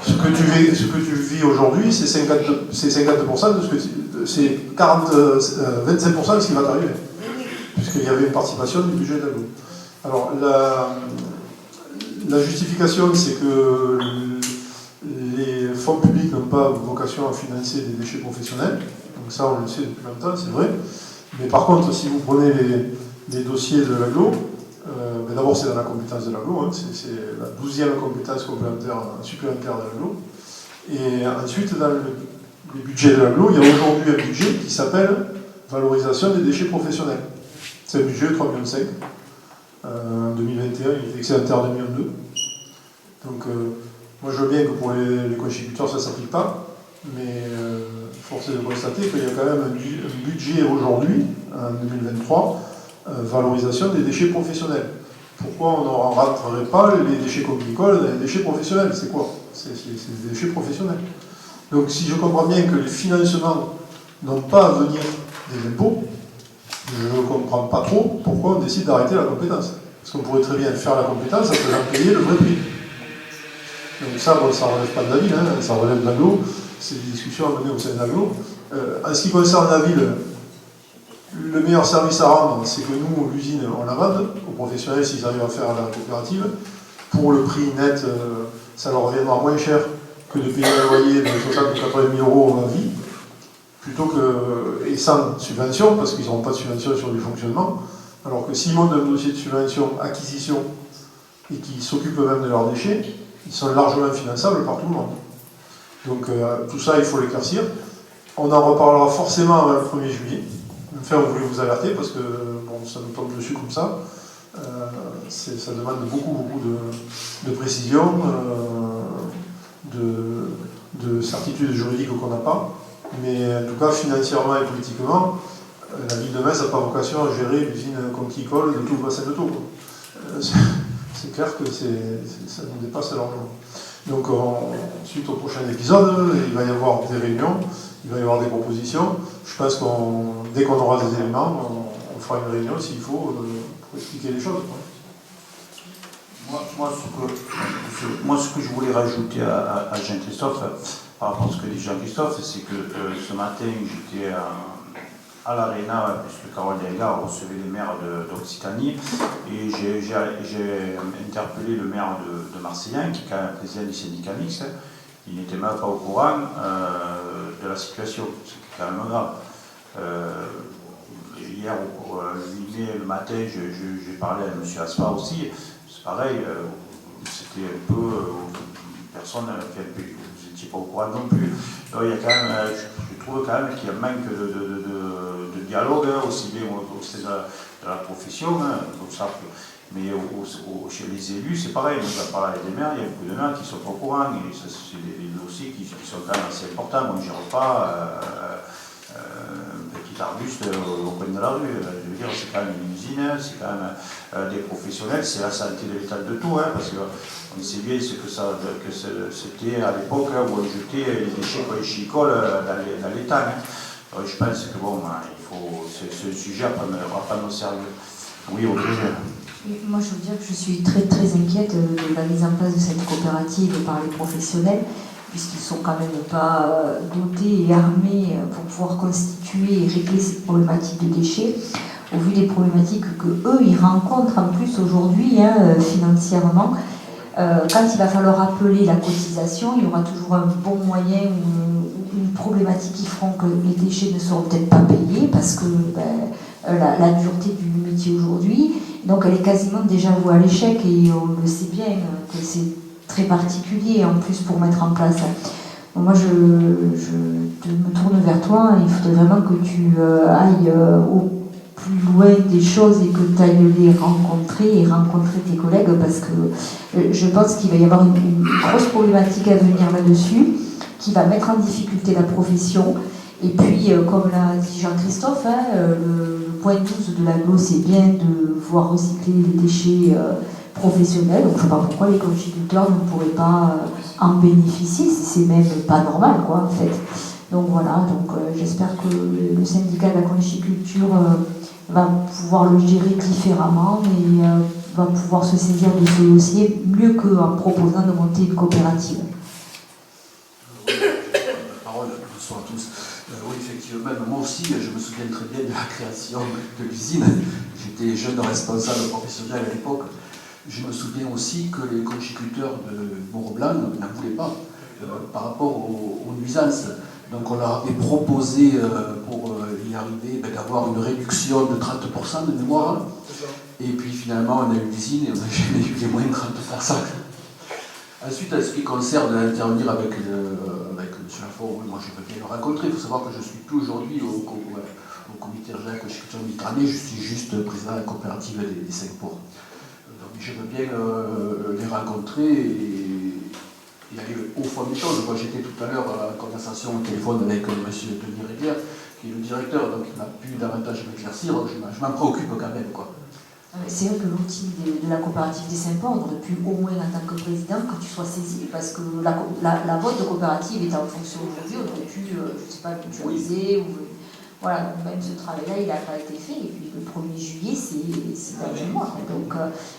Speaker 6: ce que tu vis aujourd'hui, c'est 50% de ce que c'est 25% de ce qui va t'arriver, puisqu'il y avait une participation du budget de l'aglo. Alors la justification, c'est que les fonds publics n'ont pas vocation à financer des déchets professionnels, donc ça on le sait depuis longtemps, c'est vrai. Mais par contre, si vous prenez les dossiers de l'aglo, d'abord c'est dans la compétence de l'aglo, c'est la 12e compétence supplémentaire de l'aglo. Et ensuite, dans les budgets de l'aglo, il y a aujourd'hui un budget qui s'appelle valorisation des déchets professionnels. C'est un budget de 3,5 millions. En 2021, il était excédentaire de 2,2 millions. Donc, moi je veux bien que pour les contributeurs ça ne s'applique pas, mais force est de constater qu'il y a quand même un budget aujourd'hui, en 2023, valorisation des déchets professionnels. Pourquoi on ne rentrerait pas les déchets communicoles dans les déchets professionnels? C'est quoi? C'est des déchets professionnels. Donc si je comprends bien que les financements n'ont pas à venir des impôts, je ne comprends pas trop pourquoi on décide d'arrêter la compétence. Parce qu'on pourrait très bien faire la compétence en faisant payer le vrai prix. Donc ça, bon, ça ne relève pas de la ville, ça relève de l'aglo. C'est des discussions à mener au sein de l'aglo. En ce qui concerne la ville, le meilleur service à rendre, c'est que nous, l'usine, on la vende aux professionnels s'ils arrivent à faire la coopérative. Pour le prix net, ça leur reviendra moins cher que de payer un loyer de 60 ou 80 000 € à vie, plutôt que, et sans subvention, parce qu'ils n'auront pas de subvention sur du fonctionnement. Alors que s'ils montent un dossier de subvention, acquisition, et qu'ils s'occupent eux-mêmes de leurs déchets, ils sont largement finançables par tout le monde. Donc tout ça, il faut l'éclaircir. On en reparlera forcément avant le 1er juillet. Enfin, on voulait vous alerter parce que bon, ça nous tombe dessus comme ça. Ça demande beaucoup de précision, de certitude juridique qu'on n'a pas. Mais en tout cas, financièrement et politiquement, la ville de Metz n'a pas vocation à gérer l'usine conchylicole de tout le bassin de Thau. C'est clair que ça nous dépasse largement. Donc, suite au prochain épisode, il va y avoir des réunions, il va y avoir des propositions. Je pense que dès qu'on aura des éléments, on fera une réunion s'il faut pour expliquer les choses.
Speaker 9: Moi, ce que je voulais rajouter à Jean-Christophe, par rapport à ce que dit Jean-Christophe, c'est que ce matin, j'étais à l'Arena, puisque Carole Delga recevait les maires d'Occitanie, et j'ai interpellé le maire de Marseillan, qui est quand même président du syndicat mixte. Il n'était même pas au courant de la situation, ce qui est quand même grave. Hier, le matin, j'ai parlé à M. Aspar aussi, c'est pareil, c'était un peu, personne, vous n'étiez pas au courant non plus. Donc, il y a quand même, je trouve quand même qu'il y a un manque de dialogue, aussi bien au sein de la profession, comme ça. Mais chez les élus, c'est pareil. Nous avons parlé des maires, il y a beaucoup de maires qui ne sont pas au courant, et c'est des dossiers qui sont quand même assez importants. Moi, je ne gère pas un petit arbuste au coin de la rue. Je veux dire, c'est quand même une usine, c'est quand même des professionnels, c'est la santé de l'état de tout, parce qu'on sait bien ce que c'était à l'époque où on jetait les déchets chicoles dans l'étang. Je pense que bon, c'est un sujet à prendre au sérieux. Oui, au
Speaker 10: Moi, je veux dire que je suis très très inquiète de la mise en place de cette coopérative par les professionnels, puisqu'ils ne sont quand même pas dotés et armés pour pouvoir constituer et régler cette problématique de déchets, au vu des problématiques qu'eux, ils rencontrent en plus aujourd'hui, financièrement. Quand il va falloir appeler la cotisation, il y aura toujours un bon moyen ou une problématique qui feront que les déchets ne seront peut-être pas payés, parce que la dureté du métier aujourd'hui, donc elle est quasiment déjà vouée à l'échec, et on le sait bien que c'est très particulier en plus pour mettre en place. Donc moi je me tourne vers toi, il faudrait vraiment que tu ailles au plus loin des choses et que tu ailles les rencontrer et rencontrer tes collègues, parce que je pense qu'il va y avoir une grosse problématique à venir là-dessus, qui va mettre en difficulté la profession. Et puis, comme l'a dit Jean-Christophe, le point 12 de l'agglo, c'est bien de voir recycler les déchets professionnels. Donc, je ne sais pas pourquoi les conchiculteurs ne pourraient pas en bénéficier, c'est même pas normal, quoi, en fait. Donc voilà, j'espère que le syndicat de la conchiculture va pouvoir le gérer différemment et va pouvoir se saisir de ce dossier mieux qu'en proposant de monter une coopérative.
Speaker 16: Bonsoir à tous. Oui, effectivement, moi aussi, je me souviens très bien de la création de l'usine. J'étais jeune responsable professionnel à l'époque. Je me souviens aussi que les conchiculteurs de Mont-Blanc n'en voulaient pas par rapport aux nuisances. Donc on leur avait proposé, pour y arriver, d'avoir une réduction de 30% de mémoire. Et puis finalement, on a eu l'usine et on n'a jamais eu les moins de 30%. Ensuite, en ce qui concerne intervenir avec M. Lafont, moi je veux bien le rencontrer. Il faut savoir que je ne suis plus aujourd'hui au comité régional de conchiculture méditerranée, je suis juste président de la coopérative des 5 ports. Donc je veux bien les rencontrer et aller au fond des choses. Moi j'étais tout à l'heure à la conversation au téléphone avec M. Denis Régler, qui est le directeur, donc il m'a pu davantage m'éclaircir, je m'en préoccupe quand même, quoi.
Speaker 10: C'est vrai que l'outil de la coopérative des 5 ports, on aurait pu au moins en tant que président que tu sois saisi, parce que la vote de coopérative est en fonction aujourd'hui, on aurait pu, je ne sais pas, mutualiser, ou voilà, même ce travail-là, il n'a pas été fait, et puis le 1er juillet, c'est dans 2 mois. Donc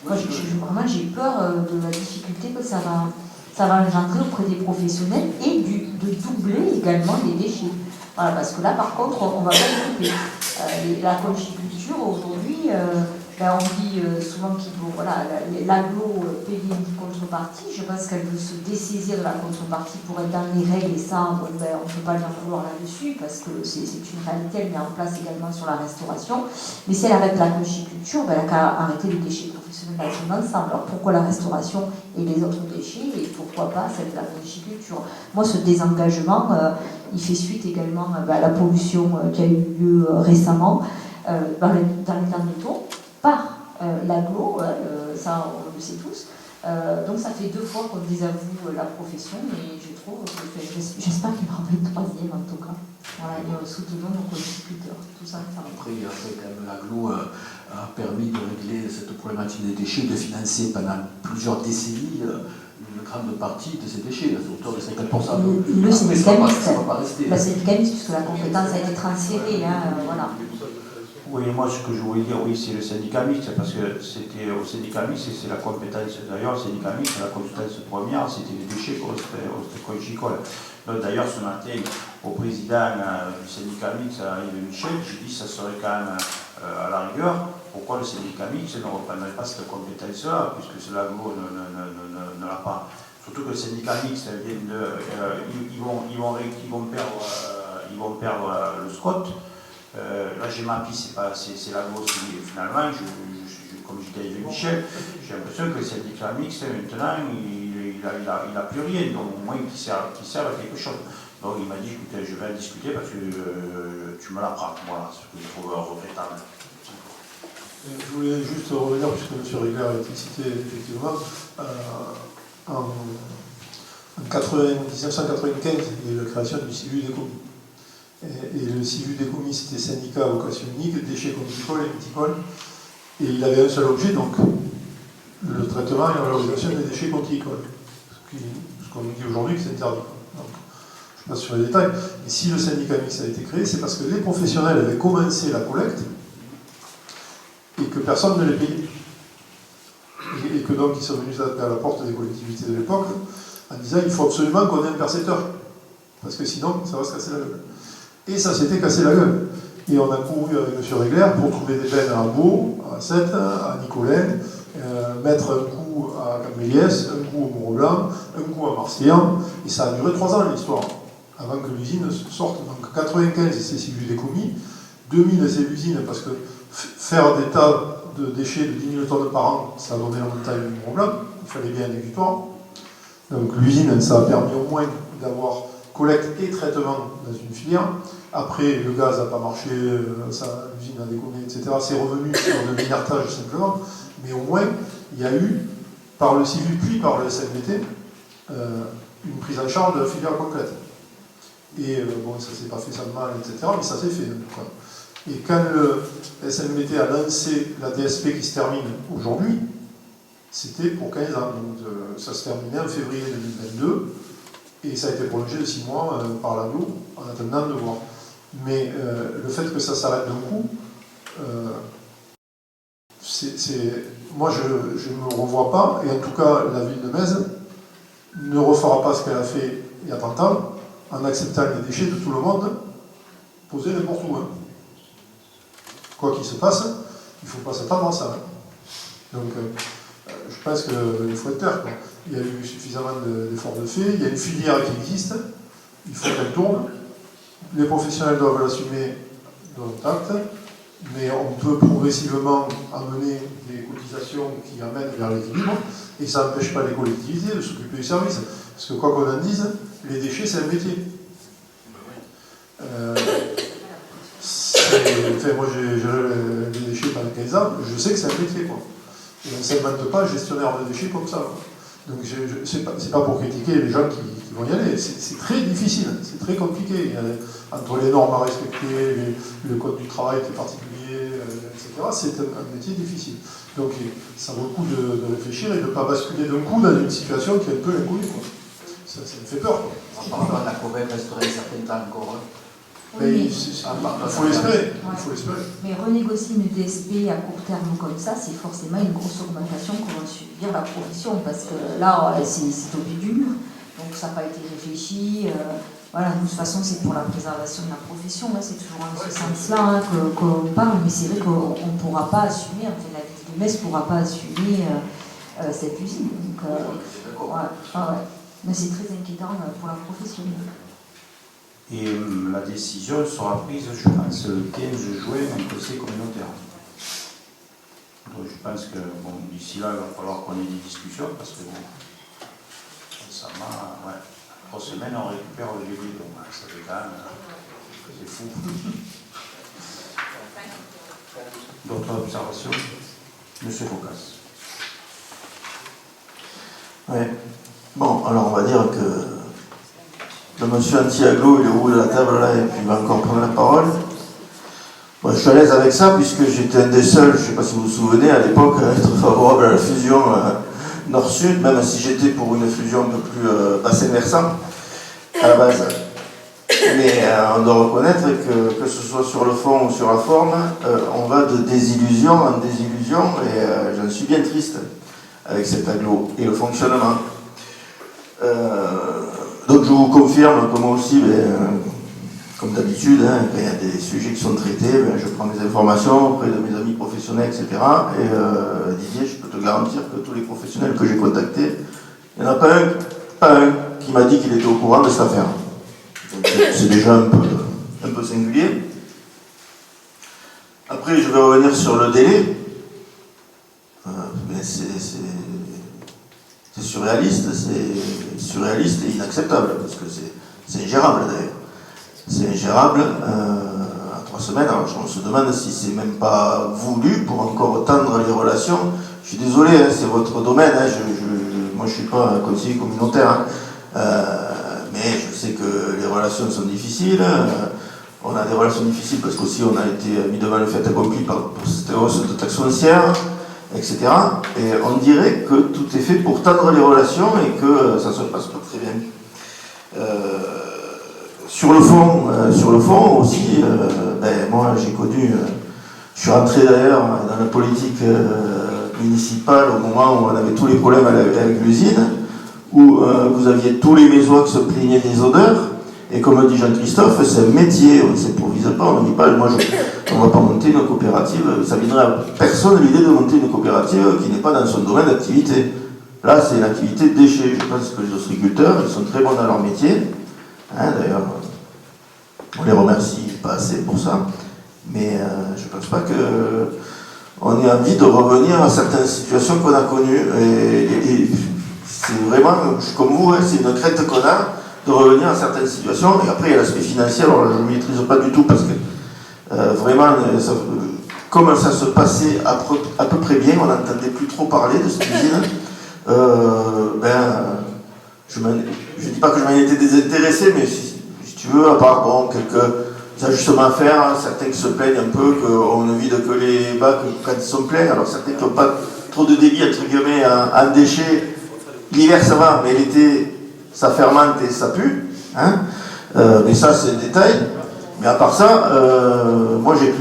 Speaker 10: moi, vraiment, j'ai peur de la difficulté que ça va engendrer auprès des professionnels, et de doubler également les déchets. Voilà, parce que là, par contre, on va pas couper. La conchiculture, aujourd'hui, on dit souvent qu'il faut, l'agglo payer une contrepartie. Je pense qu'elle veut se dessaisir de la contrepartie pour être dans les règles, et ça, on ne peut pas lui en vouloir là-dessus, parce que c'est une réalité, elle met en place également sur la restauration. Mais si elle arrête la conchiculture, elle n'a qu'à arrêter les déchets professionnels dans son ensemble. Alors pourquoi la restauration et les autres déchets, et pourquoi pas celle de la conchiculture? Moi, ce désengagement, il fait suite également à la pollution qui a eu lieu récemment dans les Landes de Thon, par l'agglo, ça on le sait tous. Donc ça fait 2 fois qu'on désavoue la profession, et je trouve, j'espère qu'il y aura une 3e en tout cas. Voilà, et soutenons nos conchiculteurs, tout ça.
Speaker 16: Après, quand même, l'agglo a permis de régler cette problématique des déchets, de financer pendant plusieurs décennies une grande partie de ces déchets, à hauteur de 50%.
Speaker 10: Le syndicat mixte,
Speaker 16: ça va pas rester.
Speaker 10: Le syndicat mixte, puisque la compétence a été transférée, voilà.
Speaker 9: Oui, moi ce que je voulais dire, oui, c'est le syndicat mixte, parce que c'était au syndicat mixte, c'est la compétence, d'ailleurs le syndicat mixte, la compétence première, c'était les déchets horticoles. Donc d'ailleurs ce matin, au président du syndicat mixte, Yves Michel, j'ai dit que ça serait quand même à la rigueur, pourquoi le syndicat mixte ne reprendrait pas cette compétence-là, puisque cela ne l'a pas. Surtout que le syndicat mixte, ils vont perdre le SCOT. Là, j'ai ma piste, c'est la grosse qui, finalement, comme je disais à Michel, j'ai l'impression que le syndicat mixte, maintenant, il n'a plus rien, donc au moins qu'il serve à quelque chose. Donc il m'a dit, écoute, je vais en discuter parce que tu me l'apprends. Voilà, ce que je trouve regrettable.
Speaker 6: Je voulais juste revenir, puisque M. Régler a été cité effectivement, en 1995, il y a eu la création du CIVU des communes. Et le CIVU des communes, c'était syndicat à vocation unique, déchets conticoles et viticoles. Et il avait un seul objet, donc le traitement et la valorisation des déchets conticoles. Ce qu'on nous dit aujourd'hui que c'est interdit. Donc, je passe sur les détails. Et si le syndicat mixte a été créé, c'est parce que les professionnels avaient commencé la collecte et que personne ne les payait. Et que donc ils sont venus à la porte des collectivités de l'époque en disant il faut absolument qu'on ait un percepteur. Parce que sinon, ça va se casser la gueule. Et ça s'était cassé la gueule. Et on a couru avec M. Régler pour trouver des bennes à Beau, à Sète, à Nicolène, mettre un coup à Caméliès, un coup au Mont-Blanc, un coup à Marseillan. Et ça a duré 3 ans l'histoire, avant que l'usine sorte. Donc 95, c'est CIVU des commis. 2000, c'est l'usine, parce que faire des tas de déchets de 10 000 tonnes par an, ça a donné la montagne du Mont-Blanc. Il fallait bien un exutoire. Donc l'usine, ça a permis au moins d'avoir collecte et traitement dans une filière. Après, le gaz n'a pas marché, l'usine a déconné, etc. C'est revenu sur de l'inertage simplement. Mais au moins, il y a eu, par le CIVU puis par le SNBT, une prise en charge de la filière complète. Et bon, ça ne s'est pas fait sans mal, etc. Mais ça s'est fait. Et quand le SNBT a lancé la DSP qui se termine aujourd'hui, c'était pour 15 ans. Donc, ça se terminait en février 2022. Et ça a été prolongé de 6 mois par l'AGLO, en attendant de voir. Mais le fait que ça s'arrête d'un coup, moi je ne me revois pas, et en tout cas la ville de Metz ne refera pas ce qu'elle a fait il y a 30 ans, en acceptant les déchets de tout le monde, posés n'importe où. Quoi qu'il se passe, il ne faut pas s'attendre à ça. Donc je pense qu'il faut être clair. Il y a eu suffisamment d'efforts de fait, il y a une filière qui existe, il faut qu'elle tourne, les professionnels doivent l'assumer dans l'acte, mais on peut progressivement amener des cotisations qui amènent vers l'équilibre, et ça n'empêche pas les collectivités de s'occuper du service. Parce que quoi qu'on en dise, les déchets c'est un métier. Moi j'ai géré les déchets pendant 15 ans, je sais que c'est un métier. Et on ne s'invente pas gestionnaire de déchets comme ça. Donc c'est pas pour critiquer les gens qui vont y aller, c'est très difficile, c'est très compliqué. Entre les normes à respecter, le code du travail qui est particulier, etc., c'est un métier difficile. Donc ça vaut le coup de réfléchir et de ne pas basculer d'un coup dans une situation qui est un peu inconnue. Ça me fait peur.
Speaker 16: Apparemment, la Corée resterait un certain temps encore.
Speaker 6: Mais il faut l'espérer.
Speaker 10: Mais renégocier une DSP à court terme comme ça, c'est forcément une grosse augmentation qu'on va subir la profession, parce que là, c'est au pied du mur. Donc ça n'a pas été réfléchi. Voilà, de toute façon, c'est pour la préservation de la profession. C'est toujours en ce sens-là qu'on parle, mais c'est vrai qu'on ne pourra pas assumer, enfin la ville de Metz ne pourra pas assumer cette usine. Donc, mais c'est très inquiétant pour la profession.
Speaker 9: Et la décision sera prise, je pense, le 15 juin en conseil communautaire. Donc je pense que d'ici là, il va falloir qu'on ait des discussions, parce que ça m'a... 3 semaines, on récupère le début, donc ça fait quand même... c'est fou. D'autres observations? Monsieur Focas.
Speaker 2: Oui. Bon, alors on va dire que le monsieur anti-aglo, il est au bout de la table là, et puis il va encore prendre la parole. Bon, je suis à l'aise avec ça, puisque j'étais un des seuls, je ne sais pas si vous vous souvenez, à l'époque, à être favorable à la fusion Nord-Sud, même si j'étais pour une fusion un peu plus bassin-versant, à la base. Mais on doit reconnaître que ce soit sur le fond ou sur la forme, on va de désillusion en désillusion, et j'en suis bien triste avec cet aglo et le fonctionnement. Donc je vous confirme que moi aussi, comme d'habitude, quand il y a des sujets qui sont traités, je prends des informations auprès de mes amis professionnels, etc. Et Didier, je peux te garantir que tous les professionnels que j'ai contactés, il n'y en a pas un qui m'a dit qu'il était au courant de cette affaire. Donc c'est déjà un peu singulier. Après, je vais revenir sur le délai. C'est surréaliste et inacceptable, parce que c'est ingérable d'ailleurs. C'est ingérable à 3 semaines. Alors on se demande si c'est même pas voulu pour encore tendre les relations. Je suis désolé, c'est votre domaine. Moi je suis pas un conseiller communautaire, mais je sais que les relations sont difficiles. On a des relations difficiles parce qu'aussi on a été mis devant le fait accompli pour cette hausse de taxes foncières, etc. Et on dirait que tout est fait pour tendre les relations et que ça se passe pas très bien. Sur le fond aussi, moi j'ai connu, je suis rentré d'ailleurs dans la politique municipale au moment où on avait tous les problèmes avec l'usine, où vous aviez tous les Mésois qui se plaignaient des odeurs, et comme dit Jean-Christophe, c'est un métier, on ne s'improvise pas, on ne dit pas, on ne va pas monter une coopérative, ça viendrait à personne l'idée de monter une coopérative qui n'est pas dans son domaine d'activité. Là c'est une activité de déchets, je pense que les ostréiculteurs, ils sont très bons dans leur métier. D'ailleurs, on les remercie pas assez pour ça, mais je ne pense pas qu'on ait envie de revenir à certaines situations qu'on a connues. Et c'est vraiment, comme vous, c'est une crainte qu'on a de revenir à certaines situations. Et après, il y a l'aspect financier, alors je ne maîtrise pas du tout parce que vraiment, comme ça se passait à peu près bien, on n'entendait plus trop parler de cette usine. Je ne dis pas que je m'en étais désintéressé, mais si tu veux, à part quelques ajustements à faire, certains qui se plaignent un peu qu'on ne vide que les bacs quand ils sont pleins, alors certains qui n'ont pas trop de débit entre guillemets en déchets, l'hiver ça va, mais l'été ça fermente et ça pue, mais ça c'est le détail. Mais à part ça, moi j'ai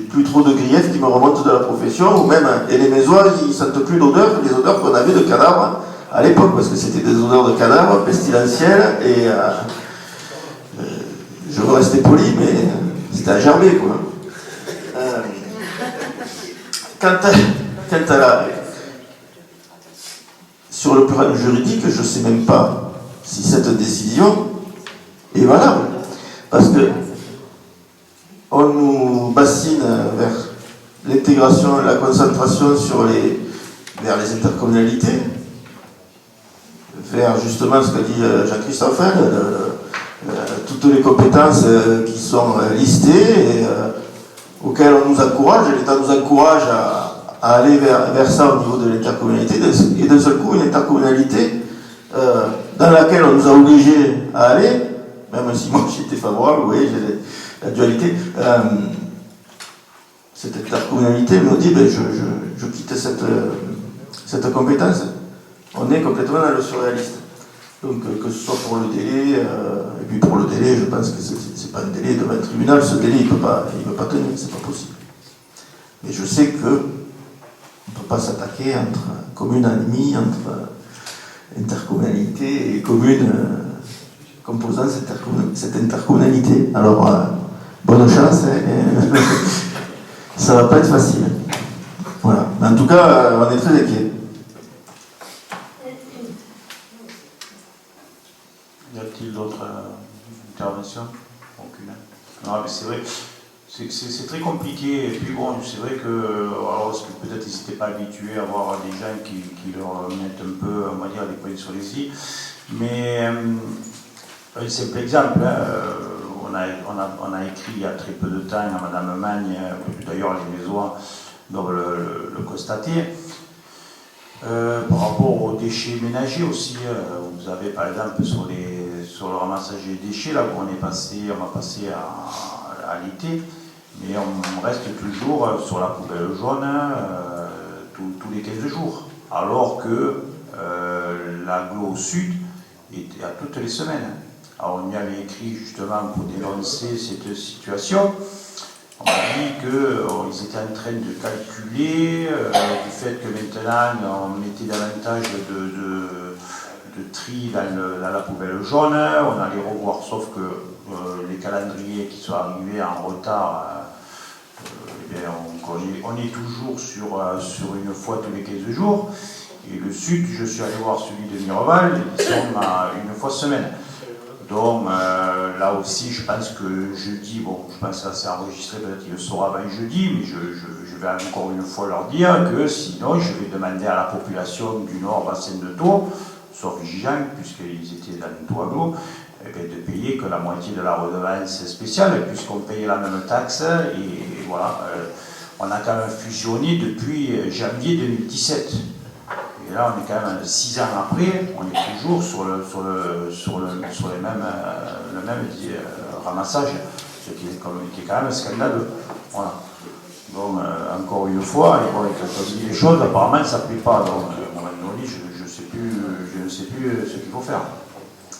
Speaker 2: plus trop de griefs qui me remontent de la profession, ou même, et les Mésois ils sentent plus l'odeur, les odeurs qu'on avait de cadavres à l'époque, parce que c'était des odeurs de cadavres pestilentielles, et je veux rester poli, mais c'était à gerber, quoi. Quant à sur le plan juridique, je ne sais même pas si cette décision est valable, parce que on nous bassine vers l'intégration, la concentration vers les intercommunalités, vers justement ce qu'a dit Jean-Christophe, toutes les compétences qui sont listées et auxquelles on nous encourage, et l'État nous encourage à aller vers ça au niveau de l'intercommunalité, et d'un seul coup une intercommunalité dans laquelle on nous a obligés à aller, même si moi j'étais favorable, vous voyez, j'ai la dualité, cette intercommunalité me dit je quitte cette compétence. On est complètement dans le surréaliste. Donc que ce soit pour le délai, et puis pour le délai, je pense que c'est pas un délai devant un tribunal, ce délai il peut pas tenir, c'est pas possible. Mais je sais que on ne peut pas s'attaquer entre communes ennemies, entre intercommunalité et communes composant cette intercommunalité. Alors, bonne chance, ça va pas être facile. Voilà. Mais en tout cas, on est très inquiets.
Speaker 9: Y a-t-il d'autres interventions? Aucune. Non, mais c'est vrai, c'est très compliqué. Et puis bon, c'est vrai que, alors, parce que peut-être ils n'étaient pas habitués à voir des gens qui leur mettent un peu, on va dire, les points sur les i. Mais un simple exemple, on a écrit il y a très peu de temps à Madame Magne, d'ailleurs les Mésois doivent le constater. Par rapport aux déchets ménagers aussi, vous avez par exemple sur le ramassage des déchets, là où on va passer à l'été, mais on reste toujours sur la poubelle jaune tous les 15 jours, alors que l'agglo sud est à toutes les semaines. Alors on y avait écrit justement pour dénoncer cette situation. On a dit qu'ils étaient en train de calculer du fait que maintenant on mettait davantage de tri dans la poubelle jaune, on allait revoir, sauf que les calendriers qui sont arrivés en retard, on est toujours sur une fois tous les 15 jours. Et le sud, je suis allé voir celui de Mireval, ils sont une fois semaine. Donc là aussi, je pense que jeudi, bon, je pense que ça s'est enregistré, peut-être qu'il le saura avant jeudi, mais je vais encore une fois leur dire que sinon, je vais demander à la population du Nord bassin de Thau, sauf Gijan, puisqu'ils étaient dans le Toago, de payer que la moitié de la redevance spéciale, puisqu'on payait la même taxe, et voilà, on a quand même fusionné depuis janvier 2017. Et là, on est quand même 6 ans après, on est toujours sur le même ramassage, ce qui est quand même scandaleux. Voilà. Donc, encore une fois, quand on dit les choses, apparemment, ça ne plaît pas. Donc, à un moment donné, je ne sais plus ce qu'il faut faire.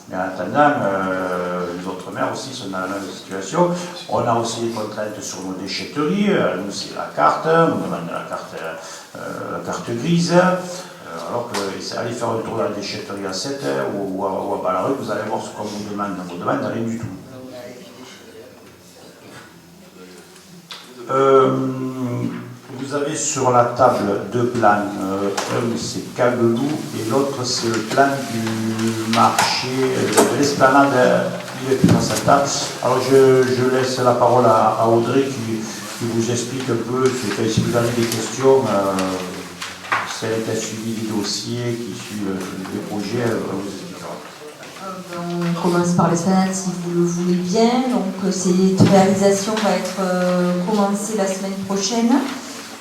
Speaker 9: Mais en attendant, les autres maires aussi sont dans la même situation. On a aussi des contraintes sur nos déchetteries. Nous, c'est la carte, on demande la carte grise. Alors que allez faire un tour dans la déchetterie à 7 ou à Ballarue, vous allez voir ce qu'on vous demande. On vous demande rien du tout. Vous avez sur la table deux plans. Un c'est Caguelou et l'autre c'est le plan du marché de l'esplanade. Il est plus dans cette table. Alors je laisse la parole à Audrey qui vous explique un peu, si vous avez des questions. Celle qui a suivi les dossiers, qui suit les projets,
Speaker 10: on commence par l'esplanade si vous le voulez bien. Donc cette réalisation va être commencée la semaine prochaine.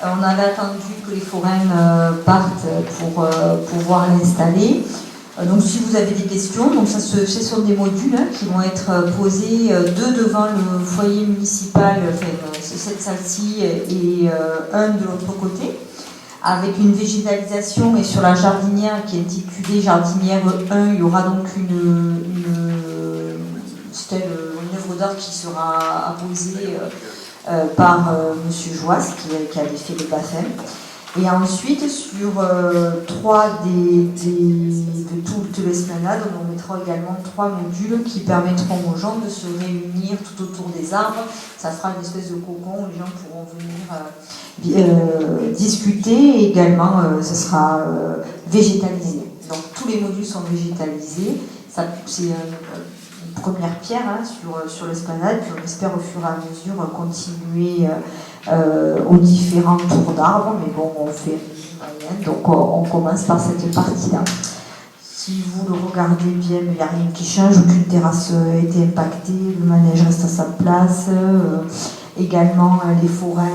Speaker 10: On avait attendu que les forains partent pour pouvoir l'installer. Donc si vous avez des questions, donc ce sont des modules qui vont être posés, 2 devant le foyer municipal, enfin, cette salle-ci, et un de l'autre côté, avec une végétalisation, et sur la jardinière qui est intitulée Jardinière 1, il y aura donc une œuvre d'art qui sera apposée par M. Joas, qui avait fait le baptême. Et ensuite, sur 3 de toute l'esplanade, on mettra également 3 modules qui permettront aux gens de se réunir tout autour des arbres. Ça fera une espèce de cocon où les gens pourront venir discuter, et également ça sera végétalisé. Donc tous les modules sont végétalisés. C'est une première pierre sur l'esplanade, puis on espère au fur et à mesure continuer aux différents tours d'arbres, mais bon, on fait moyenne, donc on commence par cette partie-là. Si vous le regardez bien, il n'y a rien qui change, aucune terrasse a été impactée, le manège reste à sa place. Également, les forains,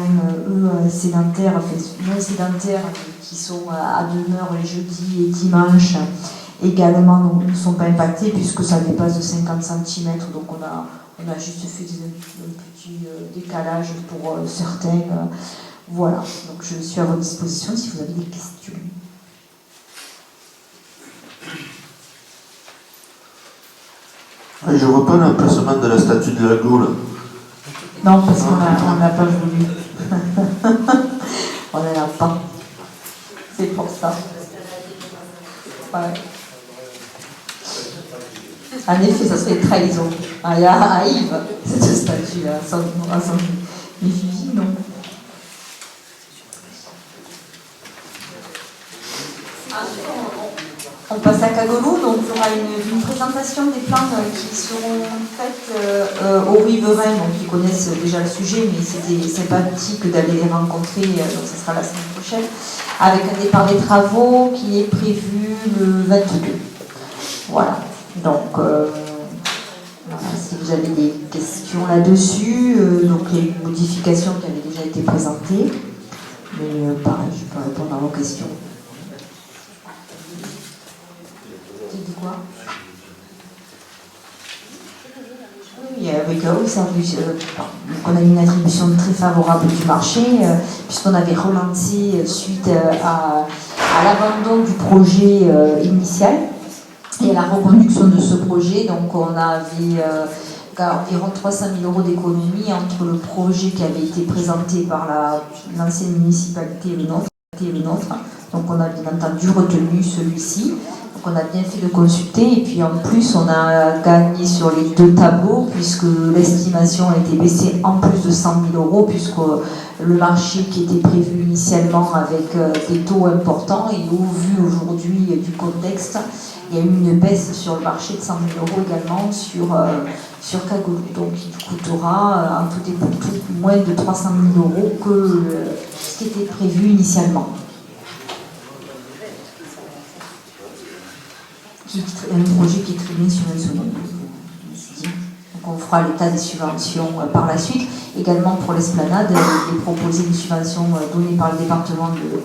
Speaker 10: eux, sédentaires, enfin, non sédentaires, qui sont à demeure les jeudis et dimanches, également ne sont pas impactés puisque ça dépasse de 50 cm, donc on a juste fait un petit décalage pour certains. Voilà, donc je suis à votre disposition si vous avez des questions.
Speaker 2: Je vois pas l'emplacement de la statue de la Gaule.
Speaker 10: Non, parce qu'on n'a pas voulu. On n'en a pas. C'est pour ça. Ouais. En effet, ça serait trahison. À Yves, cette statue-là, sans effigie, non. On passe à Caguelou, donc il y aura une présentation des plans qui seront faites aux riverains, donc qui connaissent déjà le sujet, mais c'était sympathique d'aller les rencontrer, donc ça sera la semaine prochaine, avec un départ des travaux qui est prévu le 22. Voilà, donc voilà, si vous avez des questions là-dessus, donc il y a une modification qui avait déjà été présentée, mais pareil, je peux répondre à vos questions. Quoi? Oui, avec on a eu une attribution très favorable du marché, puisqu'on avait relancé suite à l'abandon du projet initial. et à la reconduction de ce projet. Donc on avait environ 300 000 euros d'économie entre le projet qui avait été présenté par l'ancienne municipalité et le nôtre. Donc on a bien entendu retenu celui-ci. Donc on a bien fait de consulter et puis en plus on a gagné sur les 2 tableaux puisque l'estimation a été baissée en plus de 100 000 euros puisque le marché qui était prévu initialement avec des taux importants et au vu aujourd'hui du contexte, il y a eu une baisse sur le marché de 100 000 euros également sur Cagoulou. Donc il coûtera en tout et pour tout moins de 300 000 euros que ce qui était prévu initialement. Un projet qui est très bien subventionné. Donc on fera l'état des subventions par la suite. Également pour l'esplanade, il est proposé une subvention donnée par le département de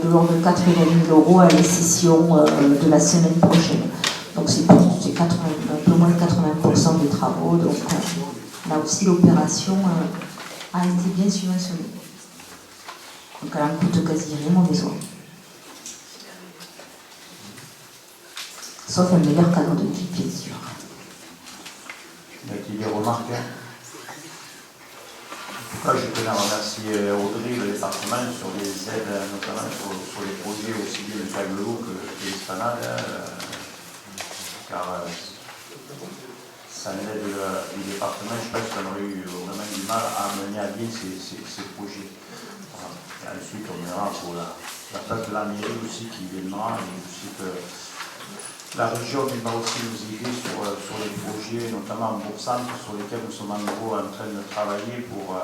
Speaker 10: l'ordre de 80 000 euros à la session de la semaine prochaine. Donc c'est un peu moins de 80% des travaux. Donc là aussi l'opération a été bien subventionnée. Donc elle en coûte quasi rien au besoin. Sauf un meilleur cadre de vie, bien sûr.
Speaker 9: Y a-t-il des remarques? En tout cas, je tenais à remercier Audrey, le département, sur les aides, notamment sur les projets aussi bien de Cagoulou que l'esplanade, car ça aide le département. Je pense qu'on aurait eu vraiment du mal à mener à bien ces projets. Voilà. Et ensuite, on verra pour la place de la mairie aussi qui viendra, et aussi que la région va aussi nous aider sur les projets, notamment en Bourg-Centre, sur lesquels nous sommes en gros en train de travailler pour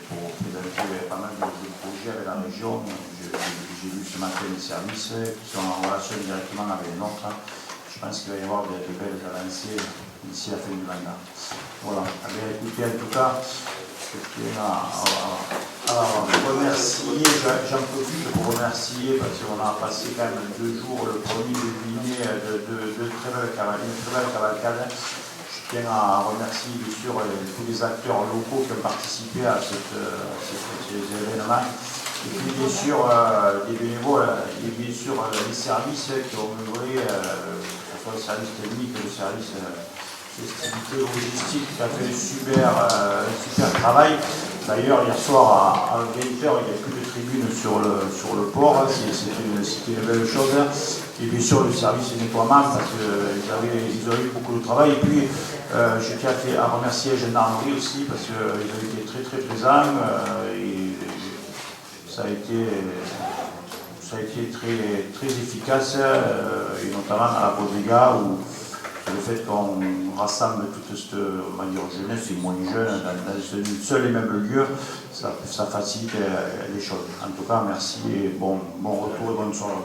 Speaker 9: présenter pas mal de projets avec la région. J'ai vu ce matin les services qui sont en relation directement avec les nôtres. Je pense qu'il va y avoir de belles avancées d'ici la fin du mandat. Voilà. Allez, écoutez, en tout cas, je tiens à remercier, j'en profite pour remercier parce qu'on a passé quand même 2 jours, le 1er juillet, de très belle cavalcade. Je tiens à remercier bien sûr tous les acteurs locaux qui ont participé à ces événements. Et puis bien sûr les bénévoles et bien sûr les services qui ont œuvré, que ce soit le service technique, le service festivité logistique qui a fait un super travail. D'ailleurs, hier soir à 20h, il n'y avait plus de tribune sur le port, c'était une belle chose. Et bien sûr, le service de nettoiement, parce qu'ils avaient eu beaucoup de travail. Et puis, je tiens à remercier la gendarmerie aussi, parce qu'ils ont été très très présents. Et ça a été très efficace, et notamment à la Bodega, où le fait qu'on rassemble toute cette jeunesse et moins jeune dans un seul et même lieu, ça facilite les choses. En tout cas, merci et bon retour et bonne soirée.